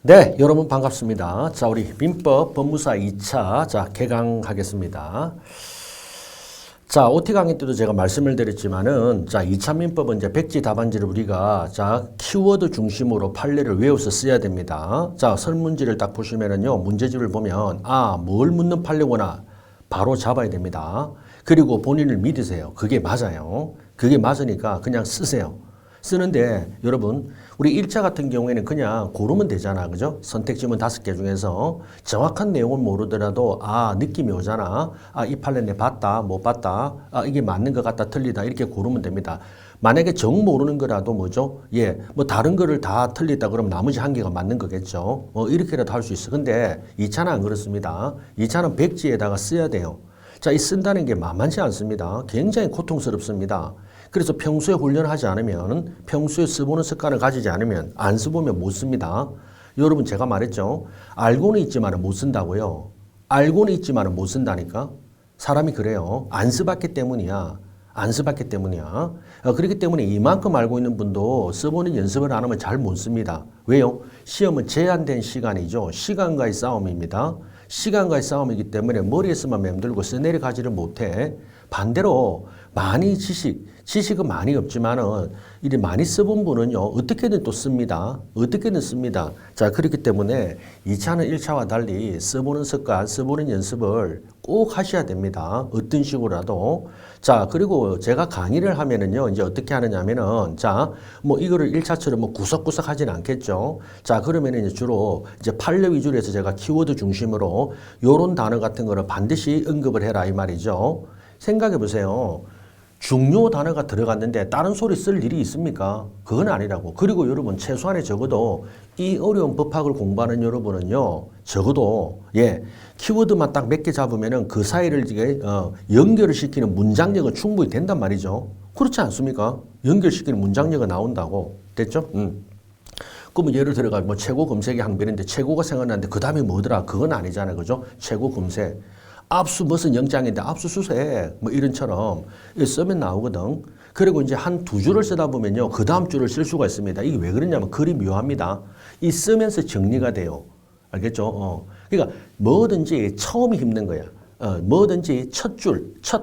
네, 여러분 반갑습니다. 자, 우리 민법 법무사 2차 개강하겠습니다. 자, OT 강의 때도 제가 말씀을 드렸지만은, 2차 민법은 이제 백지 답안지를 우리가, 키워드 중심으로 판례를 외워서 써야 됩니다. 자, 설문지를 딱 보시면은요, 문제집을 보면, 뭘 묻는 판례구나. 바로 잡아야 됩니다. 그리고 본인을 믿으세요. 그게 맞아요. 그게 맞으니까 그냥 쓰세요. 쓰는데 여러분 우리 1차 같은 경우에는 그냥 고르면 되잖아. 그죠? 선택 지문 5개 중에서 정확한 내용은 모르더라도 느낌이 오잖아. 이 판례 내 봤다 못 봤다. 이게 맞는 것 같다 틀리다 이렇게 고르면 됩니다. 만약에 정 모르는 거라도 뭐죠? 뭐 다른 거를 다 틀리다 그러면 나머지 한 개가 맞는 거겠죠. 이렇게라도 할 수 있어. 근데 2차는 안 그렇습니다. 2차는 백지에다가 써야 돼요. 자, 이 쓴다는 게 만만치 않습니다. 굉장히 고통스럽습니다. 그래서 평소에 훈련하지 않으면, 평소에 써보는 습관을 가지지 않으면, 안 써보면 못 씁니다. 여러분 제가 말했죠. 알고는 있지만 못 쓴다고요. 알고는 있지만 못 쓴다니까. 사람이 그래요. 안 써봤기 때문이야. 안 써봤기 때문이야. 그렇기 때문에 이만큼 알고 있는 분도 써보는 연습을 안 하면 잘 못 씁니다. 왜요? 시험은 제한된 시간이죠. 시간과의 싸움입니다. 시간과의 싸움이기 때문에 머리에서만 맴돌고 써내려가지를 못해. 반대로 많이 지식은 많이 없지만은 이리 많이 써본 분은요 어떻게든 또 씁니다. 어떻게든 씁니다. 자, 그렇기 때문에 2차는 1차와 달리 써보는 습관, 써보는 연습을 꼭 하셔야 됩니다. 어떤 식으로라도. 자, 그리고 제가 강의를 하면은요 이제 어떻게 하느냐면은 뭐 이거를 1차처럼 뭐 구석구석 하진 않겠죠. 자, 그러면은 이제 주로 이제 판례 위주로 해서 제가 키워드 중심으로 요런 단어 같은 거를 반드시 언급을 해라 이 말이죠. 생각해 보세요. 중요 단어가 들어갔는데 다른 소리 쓸 일이 있습니까? 그건 아니라고. 그리고 여러분 최소한에 적어도 이 어려운 법학을 공부하는 여러분은요. 적어도 키워드만 딱 몇 개 잡으면은 그 사이를 연결을 시키는 문장력은 충분히 된단 말이죠. 그렇지 않습니까? 연결시키는 문장력이 나온다고. 됐죠? 그러면 예를 들어가 뭐 최고 검색의 항변인데 최고가 생각나는데 그 다음에 뭐더라? 그건 아니잖아요. 그죠? 최고 검색. 압수 무슨 영장인데 압수수색 뭐 이런처럼 쓰면 나오거든. 그리고 이제 한 두 줄을 쓰다 보면요 그 다음 줄을 쓸 수가 있습니다. 이게 왜 그러냐면 글이 묘합니다. 이 쓰면서 정리가 돼요. 알겠죠? 그러니까 뭐든지 처음이 힘든 거야. 뭐든지 첫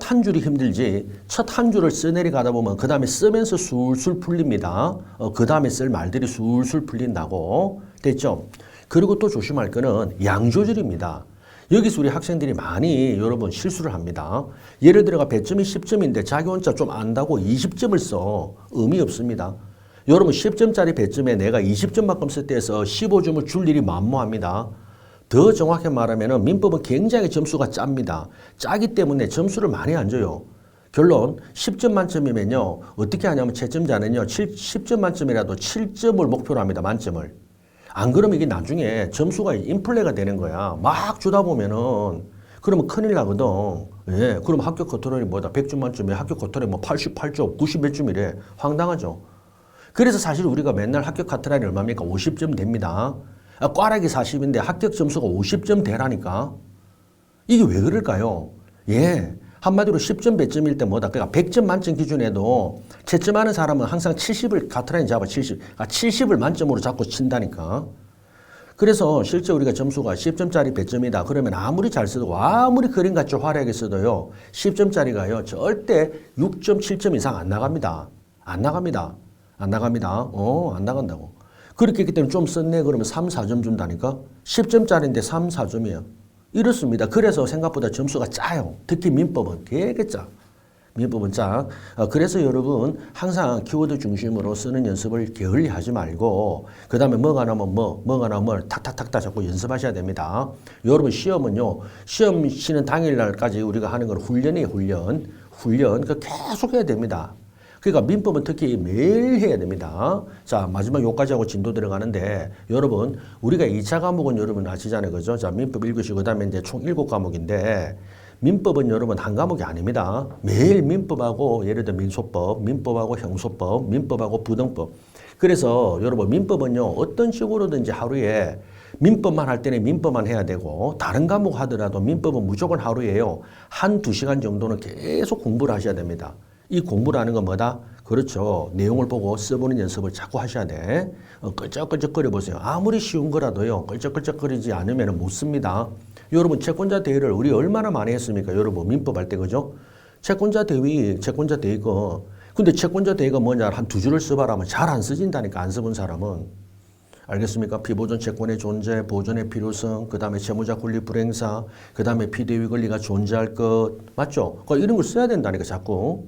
한 줄이 힘들지 첫 한 줄을 써내려 가다 보면 그 다음에 쓰면서 술술 풀립니다. 그 다음에 쓸 말들이 술술 풀린다고. 됐죠? 그리고 또 조심할 거는 양조절입니다. 여기서 우리 학생들이 많이 여러분 실수를 합니다. 예를 들어가 배점이 10점인데 자기 혼자 좀 안다고 20점을 써. 의미 없습니다. 여러분 10점짜리 배점에 내가 20점만큼 쓸 때에서 15점을 줄 일이 만무합니다. 더 정확히 말하면 민법은 굉장히 점수가 짭니다. 짜기 때문에 점수를 많이 안 줘요. 결론 10점 만점이면요. 어떻게 하냐면 채점자는요. 10점 만점이라도 7점을 목표로 합니다. 만점을. 안 그러면 이게 나중에 점수가 인플레가 되는 거야. 막 주다 보면은 그러면 큰일 나거든. 그럼 합격 커트라인이 뭐다? 100점 만점에 합격 커트라인 뭐 88점, 90 몇 점이래. 황당하죠. 그래서 사실 우리가 맨날 합격 커트라인이 얼마입니까? 50점 됩니다. 꽈락이 40인데 합격 점수가 50점 되라니까. 이게 왜 그럴까요? 한마디로 10점 배점일 때 뭐다? 그러니까 100점 만점 기준에도 채점하는 사람은 항상 70을 카트라인 잡아 70. 70을 만점으로 잡고 친다니까. 그래서 실제 우리가 점수가 10점짜리 배점이다. 그러면 아무리 잘 써도 아무리 그림같이 화려하게 써도요. 10점짜리가요. 절대 6점, 7점 이상 안 나갑니다. 안 나갑니다. 안 나갑니다. 안 나간다고. 그렇게 했기 때문에 좀 썼네 그러면 3, 4점 준다니까. 10점짜리인데 3, 4점이에요. 이렇습니다. 그래서 생각보다 점수가 짜요. 특히 민법은 되게 짜. 민법은 짜. 그래서 여러분 항상 키워드 중심으로 쓰는 연습을 게을리 하지 말고 그 다음에 뭐가 나면 뭐가 나면 탁탁탁탁 자꾸 연습하셔야 됩니다. 여러분 시험은요. 시험 치는 당일날까지 우리가 하는 건 훈련이에요. 훈련. 그 계속 해야 됩니다. 그러니까 민법은 특히 매일 해야 됩니다. 자, 마지막 요까지 하고 진도 들어가는데 여러분 우리가 2차 과목은 여러분 아시잖아요. 그죠? 자, 민법 1교시 그다음에 이제 총 7과목인데 민법은 여러분 한 과목이 아닙니다. 매일 민법하고 예를 들어 민소법, 민법하고 형소법, 민법하고 부등법. 그래서 여러분 민법은요. 어떤 식으로든지 하루에 민법만 할 때는 민법만 해야 되고 다른 과목 하더라도 민법은 무조건 하루에요. 1~2시간 정도는 계속 공부를 하셔야 됩니다. 이 공부라는 건 뭐다? 그렇죠. 내용을 보고 써보는 연습을 자꾸 하셔야 돼. 끌적끌적거려 보세요. 아무리 쉬운 거라도요. 끌적끌적거리지 않으면 못 씁니다. 여러분 채권자 대위를 우리 얼마나 많이 했습니까? 여러분 민법 할 때 그죠? 채권자 대위 거. 근데 채권자 대위가 뭐냐? 한 두 줄을 써봐라 하면 잘 안 쓰진다니까 안 써본 사람은. 알겠습니까? 피보존 채권의 존재, 보존의 필요성, 그 다음에 채무자 권리 불행사, 그 다음에 피대위 권리가 존재할 것. 맞죠? 이런 걸 써야 된다니까 자꾸.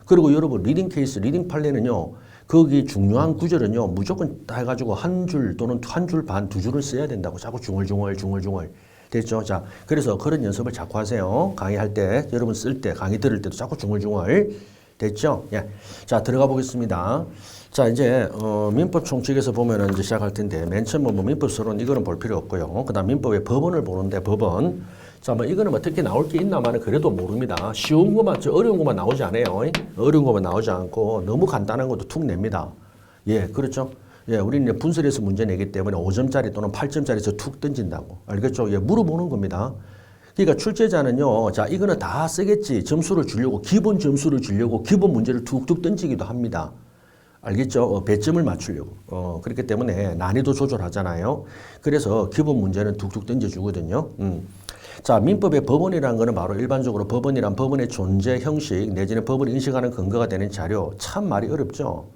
그리고 여러분 리딩 케이스, 리딩 판례는요. 거기 중요한 구절은요. 무조건 다 해가지고 한 줄 또는 한 줄 반, 두 줄을 써야 된다고. 자꾸 중얼중얼. 됐죠? 자, 그래서 그런 연습을 자꾸 하세요. 강의할 때, 여러분 쓸 때, 강의 들을 때도 자꾸 중얼중얼. 됐죠? 예. 자, 들어가 보겠습니다. 자, 이제, 민법 총칙에서 보면은 이제 시작할 텐데, 맨 처음 뭐 민법 서론 이거는 볼 필요 없고요. 그 다음 민법의 법원을 보는데, 법원. 자, 뭐 이거는 뭐 특히 나올 게 있나마는 그래도 모릅니다. 쉬운 것만, 어려운 것만 나오지 않아요. 어려운 것만 나오지 않고, 너무 간단한 것도 툭 냅니다. 예, 그렇죠? 예, 우리는 이제 분설해서 문제 내기 때문에 5점짜리 또는 8점짜리에서 툭 던진다고. 알겠죠? 예, 물어보는 겁니다. 그러니까 출제자는요, 자, 이거는 다 쓰겠지. 점수를 주려고, 기본 점수를 주려고 기본 문제를 툭툭 던지기도 합니다. 알겠죠? 배점을 맞추려고. 그렇기 때문에 난이도 조절하잖아요. 그래서 기본 문제는 툭툭 던져주거든요. 자, 민법의 법원이라는 거는 바로 일반적으로 법원이란 법원의 존재 형식 내지는 법을 인식하는 근거가 되는 자료. 참 말이 어렵죠?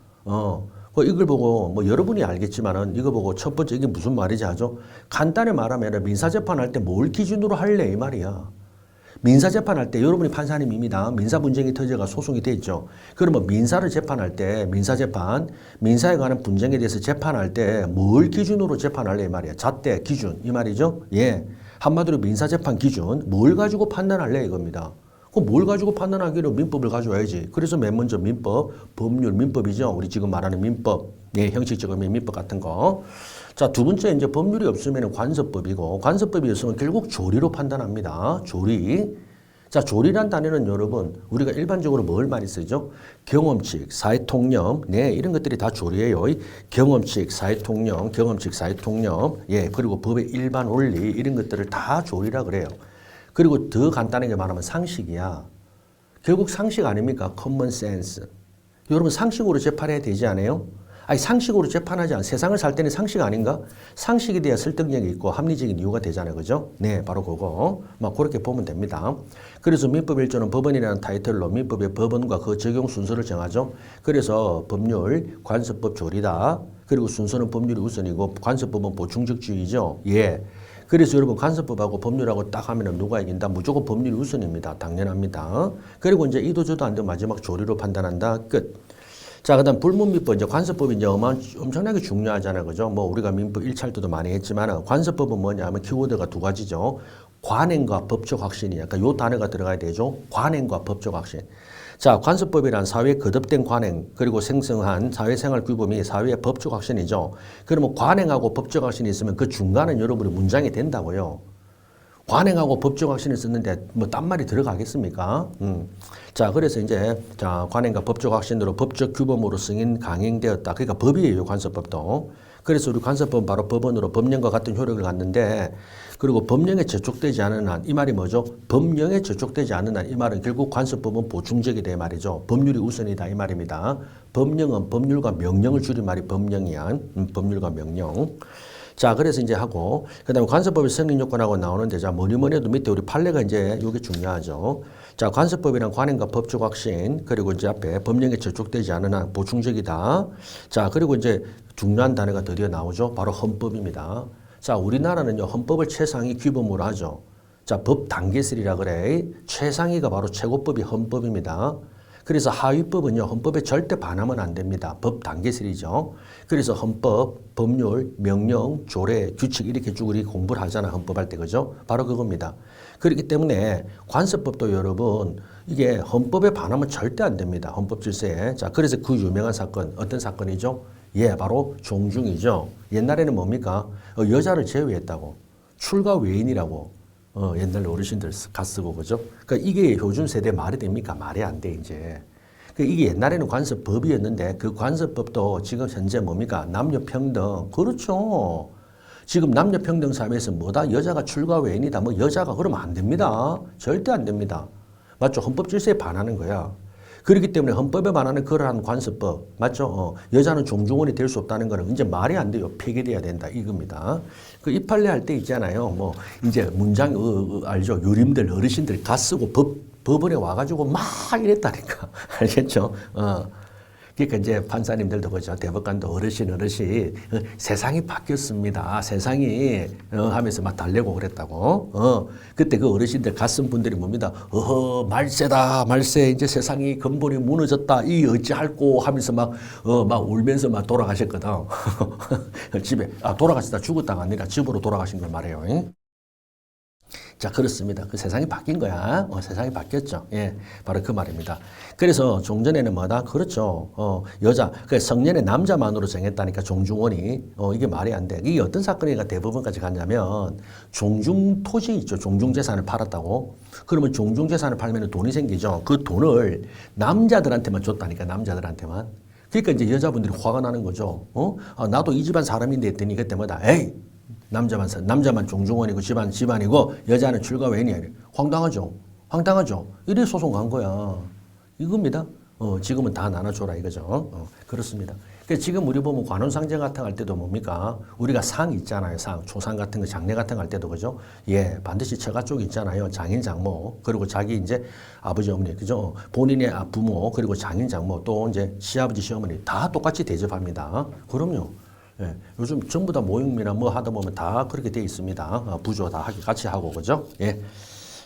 이걸 보고 뭐 여러분이 알겠지만은 이거 보고 첫 번째 이게 무슨 말이지 하죠? 간단히 말하면 민사재판할 때 뭘 기준으로 할래 이 말이야. 민사재판할 때 여러분이 판사님입니다. 민사분쟁이 터져가 소송이 돼 있죠. 그러면 민사를 재판할 때 민사재판, 민사에 관한 분쟁에 대해서 재판할 때 뭘 기준으로 재판할래 이 말이야. 잣대 기준 이 말이죠. 예, 한마디로 민사재판 기준 뭘 가지고 판단할래 이겁니다. 그럼 뭘 가지고 판단하기로 민법을 가져와야지. 그래서 맨 먼저 민법, 법률, 민법이죠. 우리 지금 말하는 민법, 예, 형식적인 민법 같은 거. 자, 두 번째 이제 법률이 없으면 관서법이고, 관서법이 없으면 결국 조리로 판단합니다. 조리. 자, 조리란 단어는 여러분 우리가 일반적으로 뭘 많이 쓰죠? 경험칙, 사회통념, 네, 이런 것들이 다 조리예요. 경험칙, 사회통념, 예, 그리고 법의 일반 원리 이런 것들을 다 조리라 그래요. 그리고 더 간단하게 말하면 상식이야. 결국 상식 아닙니까? common sense. 여러분 상식으로 재판해야 되지 않아요? 아니 상식으로 재판하지 않아. 세상을 살 때는 상식 아닌가? 상식에 대한 설득력이 있고 합리적인 이유가 되잖아요. 그죠? 네, 바로 그거. 막 그렇게 보면 됩니다. 그래서 민법 1조는 법원이라는 타이틀로 민법의 법원과 그 적용 순서를 정하죠. 그래서 법률, 관서법 조리다. 그리고 순서는 법률이 우선이고 관서법은 보충적주의죠. 예. 그래서 여러분 관서법하고 법률하고 딱 하면 누가 이긴다? 무조건 법률이 우선입니다. 당연합니다. 그리고 이제 이도저도 안 되면 마지막 조리로 판단한다. 끝. 자, 그 다음 불문민법, 이제 관서법이 이제 엄청나게 중요하잖아요. 그죠? 뭐 우리가 민법 1차 때도 많이 했지만 관서법은 뭐냐 하면 키워드가 두 가지죠. 관행과 법적 확신이 약간 요 단어가 들어가야 되죠. 관행과 법적 확신. 자, 관서법이란 사회의 거듭된 관행 그리고 생성한 사회생활 규범이 사회의 법적 확신이죠. 그러면 관행하고 법적 확신이 있으면 그 중간은 여러분이 문장이 된다고요. 관행하고 법적 확신을 썼는데 뭐 딴 말이 들어가겠습니까? 자, 그래서 이제 자, 관행과 법적 확신으로 법적 규범으로 승인 강행되었다. 그러니까 법이에요, 관서법도. 그래서 우리 관서법은 바로 법원으로 법령과 같은 효력을 갖는데 그리고 법령에 저촉되지 않은 한 이 말이 뭐죠? 법령에 저촉되지 않은 한 이 말은 결국 관서법은 보충적이다 이 말이죠. 법률이 우선이다 이 말입니다. 법령은 법률과 명령을 줄인 말이 법령이야. 법률과 명령. 자, 그래서 이제 하고, 그 다음에 관서법의 성립 요건하고 나오는데, 자, 뭐니 해도 밑에 우리 판례가 이제 이게 중요하죠. 자, 관서법이란 관행과 법적 확신, 그리고 이제 앞에 법령에 저촉되지 않은 한 보충적이다. 자, 그리고 이제 중요한 단어가 드디어 나오죠. 바로 헌법입니다. 자, 우리나라는요, 헌법을 최상위 규범으로 하죠. 자, 법 단계설이라 그래. 최상위가 바로 최고법이 헌법입니다. 그래서 하위법은요, 헌법에 절대 반하면 안 됩니다. 법 단계설이죠. 그래서 헌법, 법률, 명령, 조례, 규칙 이렇게 쭉 우리 공부를 하잖아. 헌법할 때, 그죠? 바로 그겁니다. 그렇기 때문에 관서법도 여러분, 이게 헌법에 반하면 절대 안 됩니다. 헌법 질서에. 자, 그래서 그 유명한 사건, 어떤 사건이죠? 예, 바로 종중이죠. 옛날에는 뭡니까? 여자를 제외했다고. 출가 외인이라고. 옛날 어르신들 가쓰고 그죠? 그러니까 이게 요즘 세대 말이 됩니까? 말이 안 돼 이제. 그러니까 이게 옛날에는 관서법이었는데 그 관서법도 지금 현재 뭡니까? 남녀평등. 그렇죠. 지금 남녀평등 사회에서 뭐다? 여자가 출가 외인이다. 뭐 여자가 그러면 안 됩니다. 절대 안 됩니다. 맞죠? 헌법 질서에 반하는 거야. 그렇기 때문에 헌법에 반하는 그러한 관습법, 맞죠? 여자는 종중원이 될 수 없다는 거는 이제 말이 안 돼요. 폐기돼야 된다. 이겁니다. 그 이팔례 할 때 있잖아요. 뭐, 이제 문장, 알죠? 유림들, 어르신들 가 쓰고 법원에 와가지고 막 이랬다니까. 알겠죠? 그러니까 이제 판사님들도 그죠. 대법관도 어르신 세상이 바뀌었습니다. 세상이 하면서 막 달래고 그랬다고. 그때 그 어르신들 갔은 분들이 뭡니다. 말세다 말세 이제 세상이 근본이 무너졌다 이 어찌할꼬 하면서 막 울면서 막 돌아가셨거든. 집에 돌아가시다 죽었다가 아니라 집으로 돌아가신 걸 말해요. 자, 그렇습니다. 그 세상이 바뀐 거야. 세상이 바뀌었죠. 예, 바로 그 말입니다. 그래서 종전에는 뭐다? 그렇죠. 여자, 그 성년의 남자만으로 정했다니까 종중원이. 이게 말이 안 돼. 이게 어떤 사건이니까 대법원까지 갔냐면 종중 토지 있죠. 종중 재산을 팔았다고. 그러면 종중 재산을 팔면 돈이 생기죠. 그 돈을 남자들한테만 줬다니까, 남자들한테만. 그러니까 이제 여자분들이 화가 나는 거죠. 나도 이 집안 사람인데 했더니 그때 뭐다. 에이! 남자만 종중원이고 집안이고 여자는 출가 외인이야. 황당하죠. 황당하죠. 이래 소송 간 거야. 이겁니다. 지금은 다 나눠줘라 이거죠. 그렇습니다. 그러니까 지금 우리 보면 관혼상제 같은 거 할 때도 뭡니까? 우리가 상 있잖아요. 상. 초상 같은 거, 장례 같은 거 할 때도 그죠? 예, 반드시 처가 쪽 있잖아요. 장인, 장모. 그리고 자기 이제 아버지, 어머니. 그죠? 본인의 부모, 그리고 장인, 장모, 또 이제 시아버지, 시어머니 다 똑같이 대접합니다. 그럼요. 예, 요즘 전부 다 모임이나 뭐 하다 보면 다 그렇게 돼 있습니다. 부조 다 같이 하고, 그죠? 예.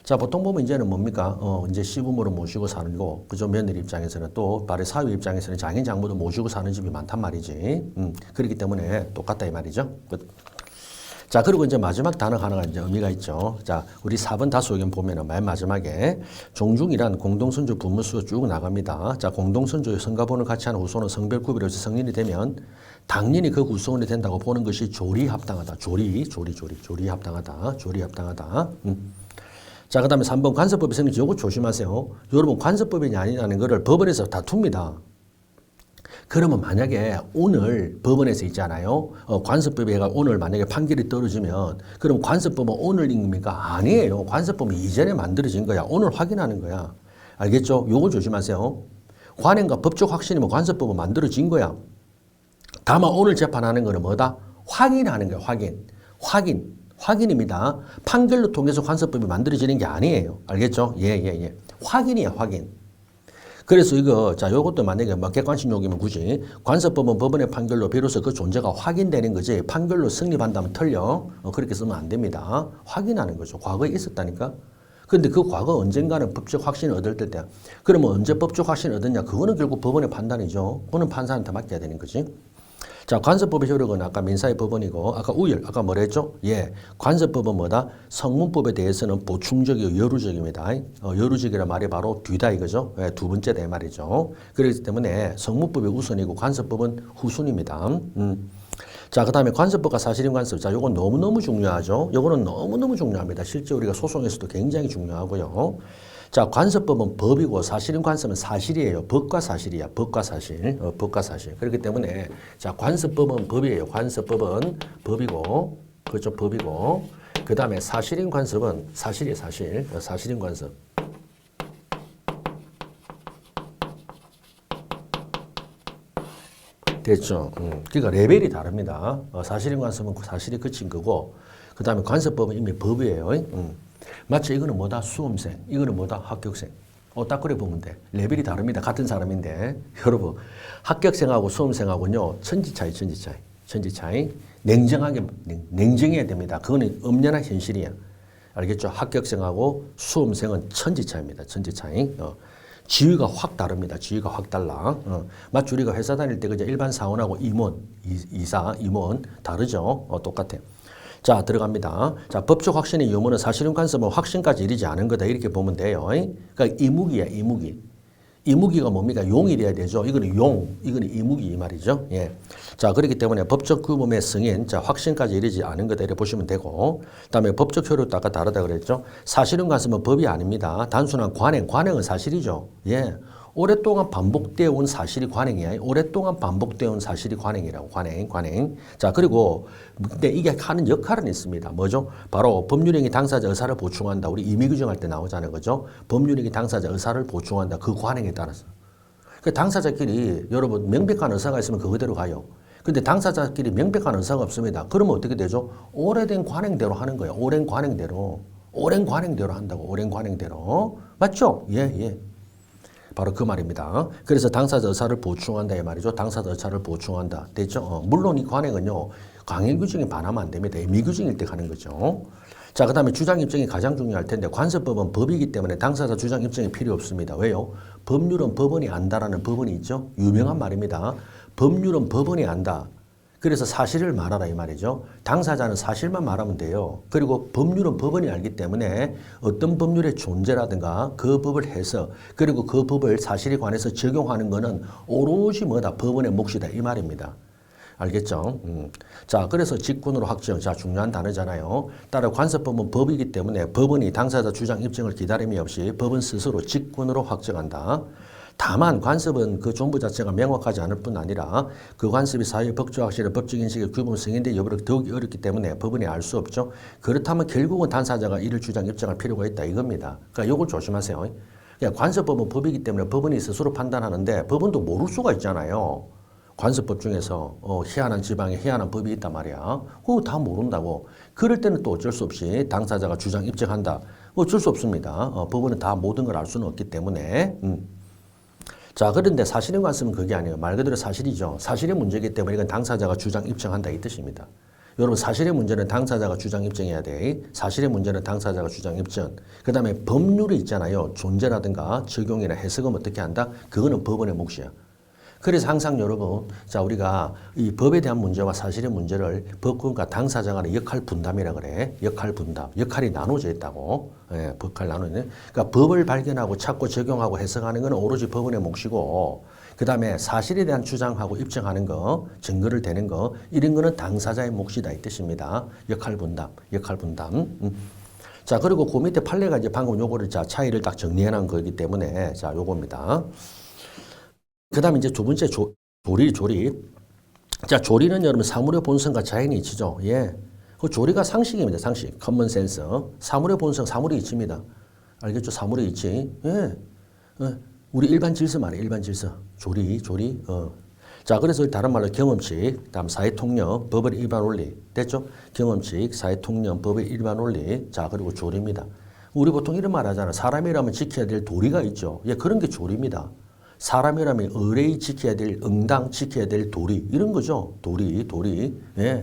자, 보통 보면 이제는 뭡니까? 이제 시부모를 모시고 사는 거, 그죠? 며느리 입장에서는 또, 발의 사위 입장에서는 장인, 장모도 모시고 사는 집이 많단 말이지. 그렇기 때문에 똑같다 이 말이죠. 자, 그리고 이제 마지막 단어 하나가 이제 의미가 있죠. 자, 우리 4번 다수 의견 보면은 맨 마지막에 종중이란 공동선조 부모수가 쭉 나갑니다. 자, 공동선조의 성가본을 같이 하는 후손은 성별 구별해서 성인이 되면 당연히 그 구성원이 된다고 보는 것이 조리합당하다. 조리합당하다. 조리합당하다. 자, 그 다음에 3번 관습법의 성립. 요거 조심하세요. 여러분, 관습법이냐 아니냐는 거를 법원에서 다툽니다. 그러면 만약에 오늘 법원에서 있잖아요. 관습법에가 오늘 만약에 판결이 떨어지면 그럼 관습법은 오늘인 겁니까? 아니에요. 관습법은 이전에 만들어진 거야. 오늘 확인하는 거야. 알겠죠? 요거 조심하세요. 관행과 법적 확신이면 관습법은 만들어진 거야. 다만 오늘 재판하는 거는 뭐다? 확인하는 거야. 확인입니다. 판결로 통해서 관습법이 만들어지는 게 아니에요. 알겠죠? 예. 확인이야, 확인. 그래서 요것도 만약에 객관식 요기면 굳이 관습법은 법원의 판결로 비로소 그 존재가 확인되는 거지 판결로 성립한다면 틀려. 그렇게 쓰면 안 됩니다. 확인하는 거죠. 과거에 있었다니까. 근데 그 과거 언젠가는 법적 확신을 얻을 때야. 그러면 언제 법적 확신을 얻었냐? 그거는 결국 법원의 판단이죠. 그거는 판사한테 맡겨야 되는 거지. 자, 관습법의 효력은 아까 민사의 법원이고, 아까 우열, 아까 뭐라 했죠? 예. 관습법은 뭐다? 성문법에 대해서는 보충적이고 여루적입니다. 여루적이란 말이 바로 뒤다 이거죠? 예, 두 번째다 이 말이죠. 그렇기 때문에 성문법이 우선이고 관습법은 후순입니다. 자, 그 다음에 관습법과 사실인 관습. 자, 요건 너무너무 중요하죠? 요거는 너무너무 중요합니다. 실제 우리가 소송에서도 굉장히 중요하고요. 자, 관습법은 법이고 사실인 관습은 사실이에요. 법과 사실이야. 법과 사실. 법과 사실. 그렇기 때문에 자, 관습법은 법이에요. 관습법은 법이고, 그렇죠? 법이고. 그 다음에 사실인 관습은 사실이에요. 사실. 사실인 관습. 됐죠? 그러니까 레벨이 다릅니다. 사실인 관습은 사실이 그친 거고, 그 다음에 관습법은 이미 법이에요. 마치 이거는 뭐다? 수험생. 이거는 뭐다? 합격생. 딱 그래 보면 돼. 레벨이 다릅니다. 같은 사람인데. 여러분, 합격생하고 수험생하고는요, 천지 차이. 냉정해야 됩니다. 그거는 엄연한 현실이야. 알겠죠? 합격생하고 수험생은 천지 차이입니다. 천지 차이. 지위가 확 다릅니다. 지위가 확 달라. 마치 우리가 회사 다닐 때 그저 일반 사원하고 임원, 임원 다르죠? 똑같아. 자, 들어갑니다. 자, 법적 확신의 유무는 사실인 관습은 확신까지 이르지 않은 거다. 이렇게 보면 돼요. 그러니까 이무기야, 이무기. 이무기가 뭡니까? 용이 돼야 되죠. 이거는 용, 이거는 이무기 이 말이죠. 예. 자, 그렇기 때문에 법적 규범의 승인, 자, 확신까지 이르지 않은 거다. 이렇게 보시면 되고. 그 다음에 법적 효력도 아까 다르다 그랬죠. 사실인 관습은 법이 아닙니다. 단순한 관행은 사실이죠. 예. 오랫동안 반복되어 온 사실이 관행이야. 오랫동안 반복되어 온 사실이 관행이라고. 관행. 자, 그리고 근데 이게 하는 역할은 있습니다. 뭐죠? 바로 법률행위 당사자 의사를 보충한다. 우리 임의 규정할 때 나오잖아요. 그죠? 법률행위 당사자 의사를 보충한다. 그 관행에 따라서. 그 당사자끼리 여러분 명백한 의사가 있으면 그거대로 가요. 근데 당사자끼리 명백한 의사가 없습니다. 그러면 어떻게 되죠? 오래된 관행대로 하는 거예요. 오랜 관행대로. 오랜 관행대로 한다고. 오랜 관행대로. 맞죠? 예, 예. 바로 그 말입니다. 그래서 당사자 의사를 보충한다 이 말이죠. 당사자 의사를 보충한다. 됐죠? 물론 이 관행은요. 강행 규정에 반하면 안 됩니다. 미규정일 때 가는 거죠. 자, 그 다음에 주장 입증이 가장 중요할 텐데 관습법은 법이기 때문에 당사자 주장 입증이 필요 없습니다. 왜요? 법률은 법원이 안다라는 법원이 있죠. 유명한 말입니다. 법률은 법원이 안다. 그래서 사실을 말하라 이 말이죠. 당사자는 사실만 말하면 돼요. 그리고 법률은 법원이 알기 때문에 어떤 법률의 존재라든가 그 법을 해서 그리고 그 법을 사실에 관해서 적용하는 것은 오로지 뭐다? 법원의 몫이다 이 말입니다. 알겠죠? 자, 그래서 직권으로 확정. 자, 중요한 단어잖아요. 따라 관습법은 법이기 때문에 법원이 당사자 주장 입증을 기다림이 없이 법원 스스로 직권으로 확정한다. 다만 관습은 그 존부 자체가 명확하지 않을 뿐 아니라 그 관습이 사회 법조 확실의 법적 인식의 규범 승인대 여부를 더욱 어렵기 때문에 법원이 알 수 없죠. 그렇다면 결국은 당사자가 이를 주장 입증할 필요가 있다 이겁니다. 그러니까 이걸 조심하세요. 그러니까 관습법은 법이기 때문에 법원이 스스로 판단하는데 법원도 모를 수가 있잖아요. 관습법 중에서 희한한 지방에 희한한 법이 있단 말이야. 그거 다 모른다고. 그럴 때는 또 어쩔 수 없이 당사자가 주장 입증한다. 어쩔 수 없습니다. 법원은 다 모든 걸 알 수는 없기 때문에. 자, 그런데 사실의 관습은 그게 아니에요. 말 그대로 사실이죠. 사실의 문제이기 때문에 이건 당사자가 주장 입증한다 이 뜻입니다. 여러분 사실의 문제는 당사자가 주장 입증해야 돼. 사실의 문제는 당사자가 주장 입증. 그 다음에 법률이 있잖아요. 존재라든가 적용이나 해석은 어떻게 한다? 그거는 법원의 몫이야. 그래서 항상 여러분, 자, 우리가 이 법에 대한 문제와 사실의 문제를 법과 당사자 간의 역할 분담이라 그래. 역할 분담. 역할이 나눠져 있다고. 예, 역할 나눠 있네. 그러니까 법을 발견하고 찾고 적용하고 해석하는 건 오로지 법원의 몫이고, 그 다음에 사실에 대한 주장하고 입증하는 거, 증거를 대는 거, 이런 거는 당사자의 몫이다. 이 뜻입니다. 역할 분담, 역할 분담. 자, 그리고 그 밑에 판례가 이제 방금 요거를 자, 차이를 딱 정리해 놓은 거기 때문에, 자, 요겁니다. 그 다음에 이제 두 번째 조리. 자, 조리는 여러분 사물의 본성과 자연의 이치죠. 예. 그 조리가 상식입니다. 상식. 커먼 센스. 사물의 본성, 사물의 이치입니다. 알겠죠? 사물의 이치. 예. 우리 일반 질서 말이에요. 일반 질서. 조리. 자, 그래서 다른 말로 경험칙, 다음 사회통념, 법의 일반 원리. 됐죠? 경험칙, 사회통념, 법의 일반 원리. 자, 그리고 조리입니다. 우리 보통 이런 말 하잖아. 사람이라면 지켜야 될 도리가 있죠. 예, 그런 게 조리입니다. 사람이라면 의뢰이 지켜야 될, 응당 지켜야 될 도리. 이런 거죠. 도리. 예.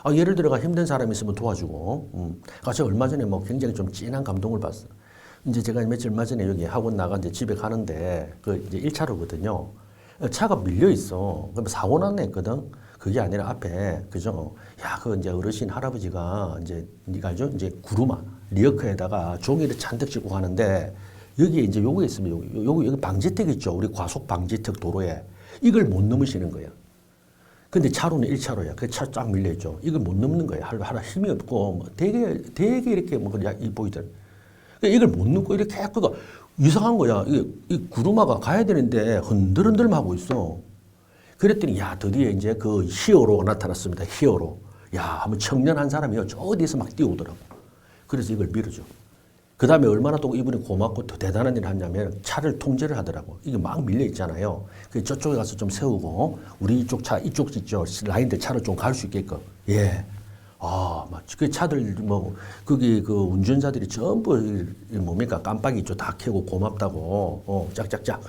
아, 예를 들어가 힘든 사람이 있으면 도와주고. 제가 얼마 전에 뭐 굉장히 좀 진한 감동을 봤어요. 이제 제가 며칠 얼마 전에 여기 학원 나가 이제 집에 가는데 그 이제 1차로거든요. 차가 밀려 있어. 그럼 사고 났네 했거든. 그게 아니라 앞에, 그죠? 야, 그 이제 어르신 할아버지가 이제, 니가 알죠? 이제 구루마, 리어커에다가 종이를 잔뜩 싣고 가는데 여기에 이제 요거 있으면 여기 방지턱 있죠. 우리 과속 방지턱 도로에. 이걸 못 넘으시는 거야. 근데 차로는 1차로야. 그 차 쫙 밀려있죠. 이걸 못 넘는 거야. 하라 힘이 없고, 뭐 되게 이렇게 뭐, 보이더라. 이걸 못 넘고 이렇게 그가 이상한 거야. 이 구루마가 가야 되는데 흔들흔들 하고 있어. 그랬더니, 야, 드디어 이제 그 히어로가 나타났습니다. 히어로. 야, 한번 청년 한 사람이요. 저 어디에서 막 뛰어오더라고. 그래서 이걸 밀어줘. 그 다음에 얼마나 또 이분이 고맙고 더 대단한 일을 하냐면 차를 통제를 하더라고. 이게 막 밀려 있잖아요. 그 저쪽에 가서 좀 세우고 우리 이쪽 차, 이쪽 있죠. 라인들 차를 좀 갈 수 있게끔. 예. 아, 막 그 차들 뭐 거기 그 운전자들이 전부 뭡니까 깜빡이 있죠. 다 켜고 고맙다고. 짝짝짝.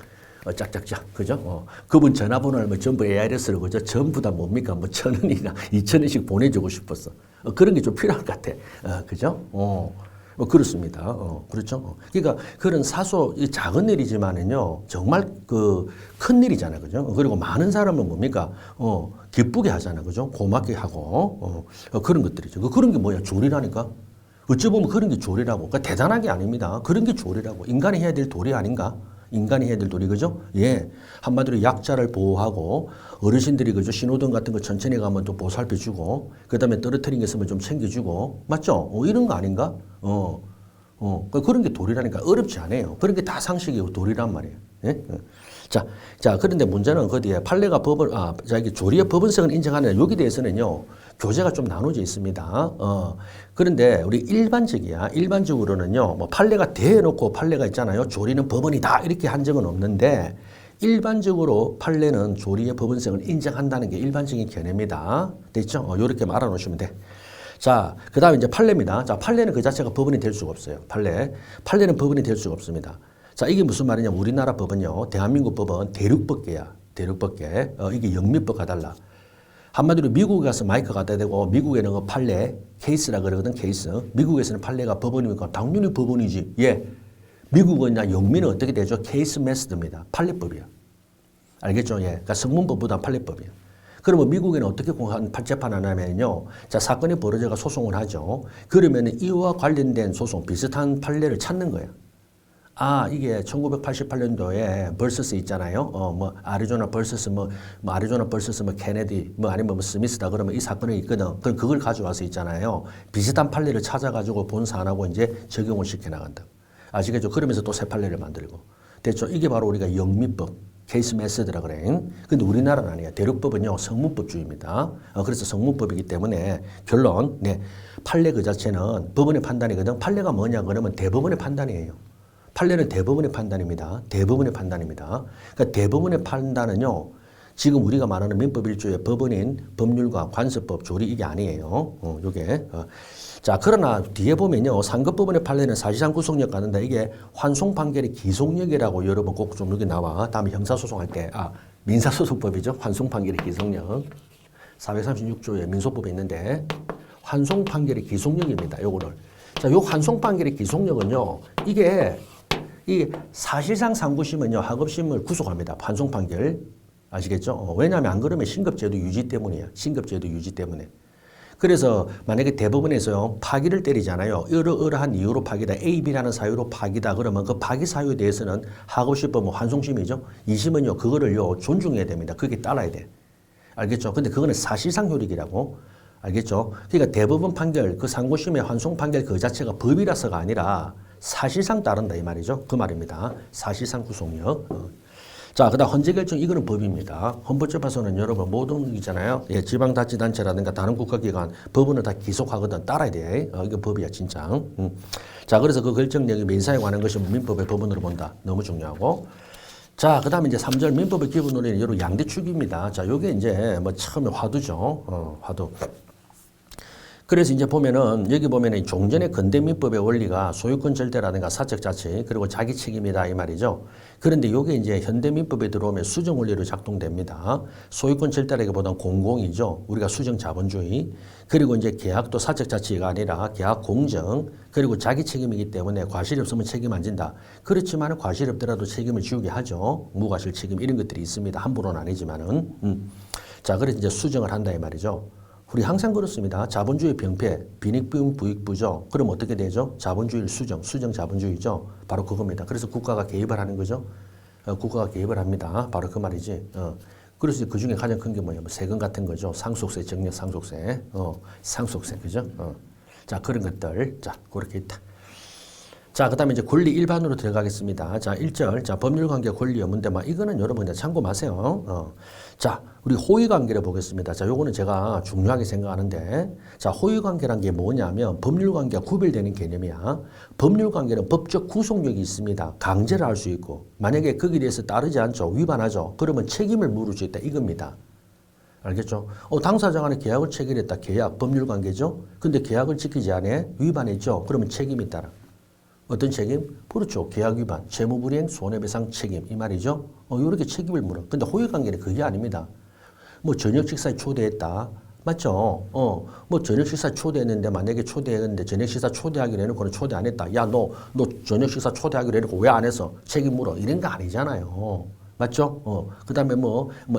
그죠? 그분 전화번호를 뭐 전부 ARS로 그죠? 전부 다 뭡니까? 뭐 1,000원이나 2,000원씩 보내주고 싶었어. 그런 게 좀 필요할 것 같아. 그죠? 그렇습니다. 그렇죠. 그러니까 그런 이 작은 일이지만은요, 정말 큰 일이잖아요. 그죠? 그리고 많은 사람은 뭡니까? 기쁘게 하잖아요. 그죠? 고맙게 하고, 그런 것들이죠. 그런 게 뭐야? 조리라니까? 어찌 보면 그런 게 조리라고. 그러니까 대단한 게 아닙니다. 그런 게 조리라고. 인간이 해야 될 도리 아닌가? 인간이 해야 될 도리, 그죠? 예. 한마디로 약자를 보호하고, 어르신들이 그죠? 신호등 같은 거 천천히 가면 또 보살펴주고, 그 다음에 떨어뜨린 게 있으면 좀 챙겨주고, 맞죠? 이런 거 아닌가? 그런 게 도리라니까 어렵지 않아요. 그런 게 다 상식이고 도리란 말이에요. 예? 자, 그런데 문제는 그 뒤에 판례가 이게 조리의 법원성을 인정하는 여기 대해서는요, 교재가 좀 나눠져 있습니다. 그런데 우리 일반적으로는요, 뭐 판례가 대놓고 판례가 있잖아요. 조리는 법원이다. 이렇게 한 적은 없는데, 일반적으로 판례는 조리의 법원성을 인정한다는 게 일반적인 견해입니다. 됐죠? 이렇게 말아 놓으시면 돼. 자, 그 다음에 이제 판례입니다. 자, 판례는 그 자체가 법원이 될 수가 없어요. 판례는 법원이 될 수가 없습니다. 자, 이게 무슨 말이냐면 우리나라 법은요, 대한민국 법은 대륙법계야. 대륙법계. 이게 영미법과 달라. 한마디로 미국에 가서 마이크 갖다 대고 미국에는 그 판례, 케이스라 그러거든, 케이스. 미국에서는 판례가 법원이니까 당연히 법원이지. 예. 미국은 영미는 어떻게 되죠? 케이스 메스드입니다. 판례법이야. 알겠죠? 예. 그러니까 성문법보다 판례법이야. 그러면 미국에는 어떻게 재판을 하냐면요. 자, 사건이 벌어져가 소송을 하죠. 그러면 이와 관련된 소송, 비슷한 판례를 찾는 거야. 아, 이게 1988년도에 벌서스 있잖아요. 아리조나 벌서스 아리조나 벌서스 케네디 아니면 스미스다 그러면 이 사건이 있거든. 그럼 그걸 가져와서 있잖아요. 비슷한 판례를 찾아가지고 본 사안하고 이제 적용을 시켜 나간다. 아시겠죠? 그러면서 또 새 판례를 만들고. 됐죠? 이게 바로 우리가 영미법, 케이스 메서드라 그래. 근데 우리나라는 아니야. 대륙법은요, 성문법주의입니다. 그래서 성문법이기 때문에 결론, 네. 판례 그 자체는 법원의 판단이거든. 판례가 뭐냐 그러면 대법원의 판단이에요. 판례는 대법원의 판단입니다. 대법원의 판단입니다. 그러니까 대법원의 판단은요, 지금 우리가 말하는 민법 1조의 법원인 법률과 관습법, 조리 이게 아니에요. 요게. 자, 그러나 뒤에 보면요, 상급법원의 판례는 사실상 구속력 갖는다. 이게 환송 판결의 기속력이라고 여러분 꼭 좀 여기 나와. 다음에 형사소송할 때, 민사소송법이죠. 환송 판결의 기속력. 436조의 민소법에 있는데, 환송 판결의 기속력입니다. 요거를. 자, 요 환송 판결의 기속력은요, 이게 사실상 상고심은요, 하급심을 구속합니다. 환송 판결. 아시겠죠? 왜냐하면 안 그러면 신급제도 유지 때문이야. 신급제도 유지 때문에. 그래서 만약에 대법원에서 파기를 때리잖아요. 이러한 이유로 파기다. A, B라는 사유로 파기다. 그러면 그 파기 사유에 대해서는 하급심법은 환송심이죠. 2심은요, 그거를요, 존중해야 됩니다. 그게 따라야 돼. 알겠죠? 근데 그거는 사실상 효력이라고. 알겠죠? 그러니까 대법원 판결, 그 상고심의 환송 판결 그 자체가 법이라서가 아니라 사실상 따른다 이 말이죠. 그 말입니다. 사실상 구속력. 자, 그 다음 헌재결정 이거는 법입니다. 헌법재판소는 여러분 모든 있잖아요. 예, 지방자치단체라든가 다른 국가기관 법원을 다 기속하거든. 따라야 돼. 이거 법이야 진짜. 자, 그래서 그 결정력이 민사에 관한 것이 민법의 법원으로 본다. 너무 중요하고. 자, 그 다음에 이제 3절 민법의 기본 논리는 여러 양대축입니다. 자, 요게 이제 처음에 화두죠. 화두. 그래서 이제 보면은 여기 보면은 종전의 근대민법의 원리가 소유권 절대라든가 사적 자치 그리고 자기 책임이다 이 말이죠. 그런데 이게 이제 현대민법에 들어오면 수정 원리로 작동됩니다. 소유권 절대라기보다는 공공이죠. 우리가 수정 자본주의 그리고 이제 계약도 사적 자치가 아니라 계약 공정 그리고 자기 책임이기 때문에 과실이 없으면 책임 안 진다. 그렇지만 과실이 없더라도 책임을 지우게 하죠. 무과실 책임 이런 것들이 있습니다. 함부로는 아니지만은. 자, 그래서 이제 수정을 한다 이 말이죠. 우리 항상 그렇습니다. 자본주의 병폐, 빈익분 부익부죠. 그럼 어떻게 되죠? 자본주의 수정 자본주의죠. 바로 그겁니다. 그래서 국가가 개입을 하는 거죠. 국가가 개입을 합니다. 바로 그 말이지. 그래서 그 중에 가장 큰 게 뭐냐면 세금 같은 거죠. 상속세, 정력 상속세, 상속세, 그죠? 자, 그런 것들. 자, 그렇게 있다. 자, 그 다음에 이제 권리 일반으로 들어가겠습니다. 자, 1절. 자, 법률관계 권리 의무인데, 이거는 여러분 이제 참고 마세요. 자, 우리 호의관계를 보겠습니다. 자, 요거는 제가 중요하게 생각하는데, 자, 호의관계란 게 뭐냐면 법률관계가 구별되는 개념이야. 법률관계는 법적 구속력이 있습니다. 강제를 할 수 있고, 만약에 거기에 대해서 따르지 않죠. 위반하죠. 그러면 책임을 물을 수 있다. 이겁니다. 알겠죠? 당사자 간에 계약을 체결했다. 계약, 법률관계죠? 근데 계약을 지키지 않아? 위반했죠? 그러면 책임이 따라. 어떤 책임? 그렇죠. 계약 위반, 채무불이행, 손해배상 책임 이 말이죠. 이렇게 책임을 물어. 근데 호의관계는 그게 아닙니다. 저녁 식사에 초대했다. 맞죠? 저녁 식사 초대했는데 만약에 초대했는데 저녁 식사 초대하기로 해놓고는 초대 안 했다. 야, 너 저녁 식사 초대하기로 해놓고 왜 안 했어? 책임 물어. 이런 거 아니잖아요. 맞죠? 그 다음에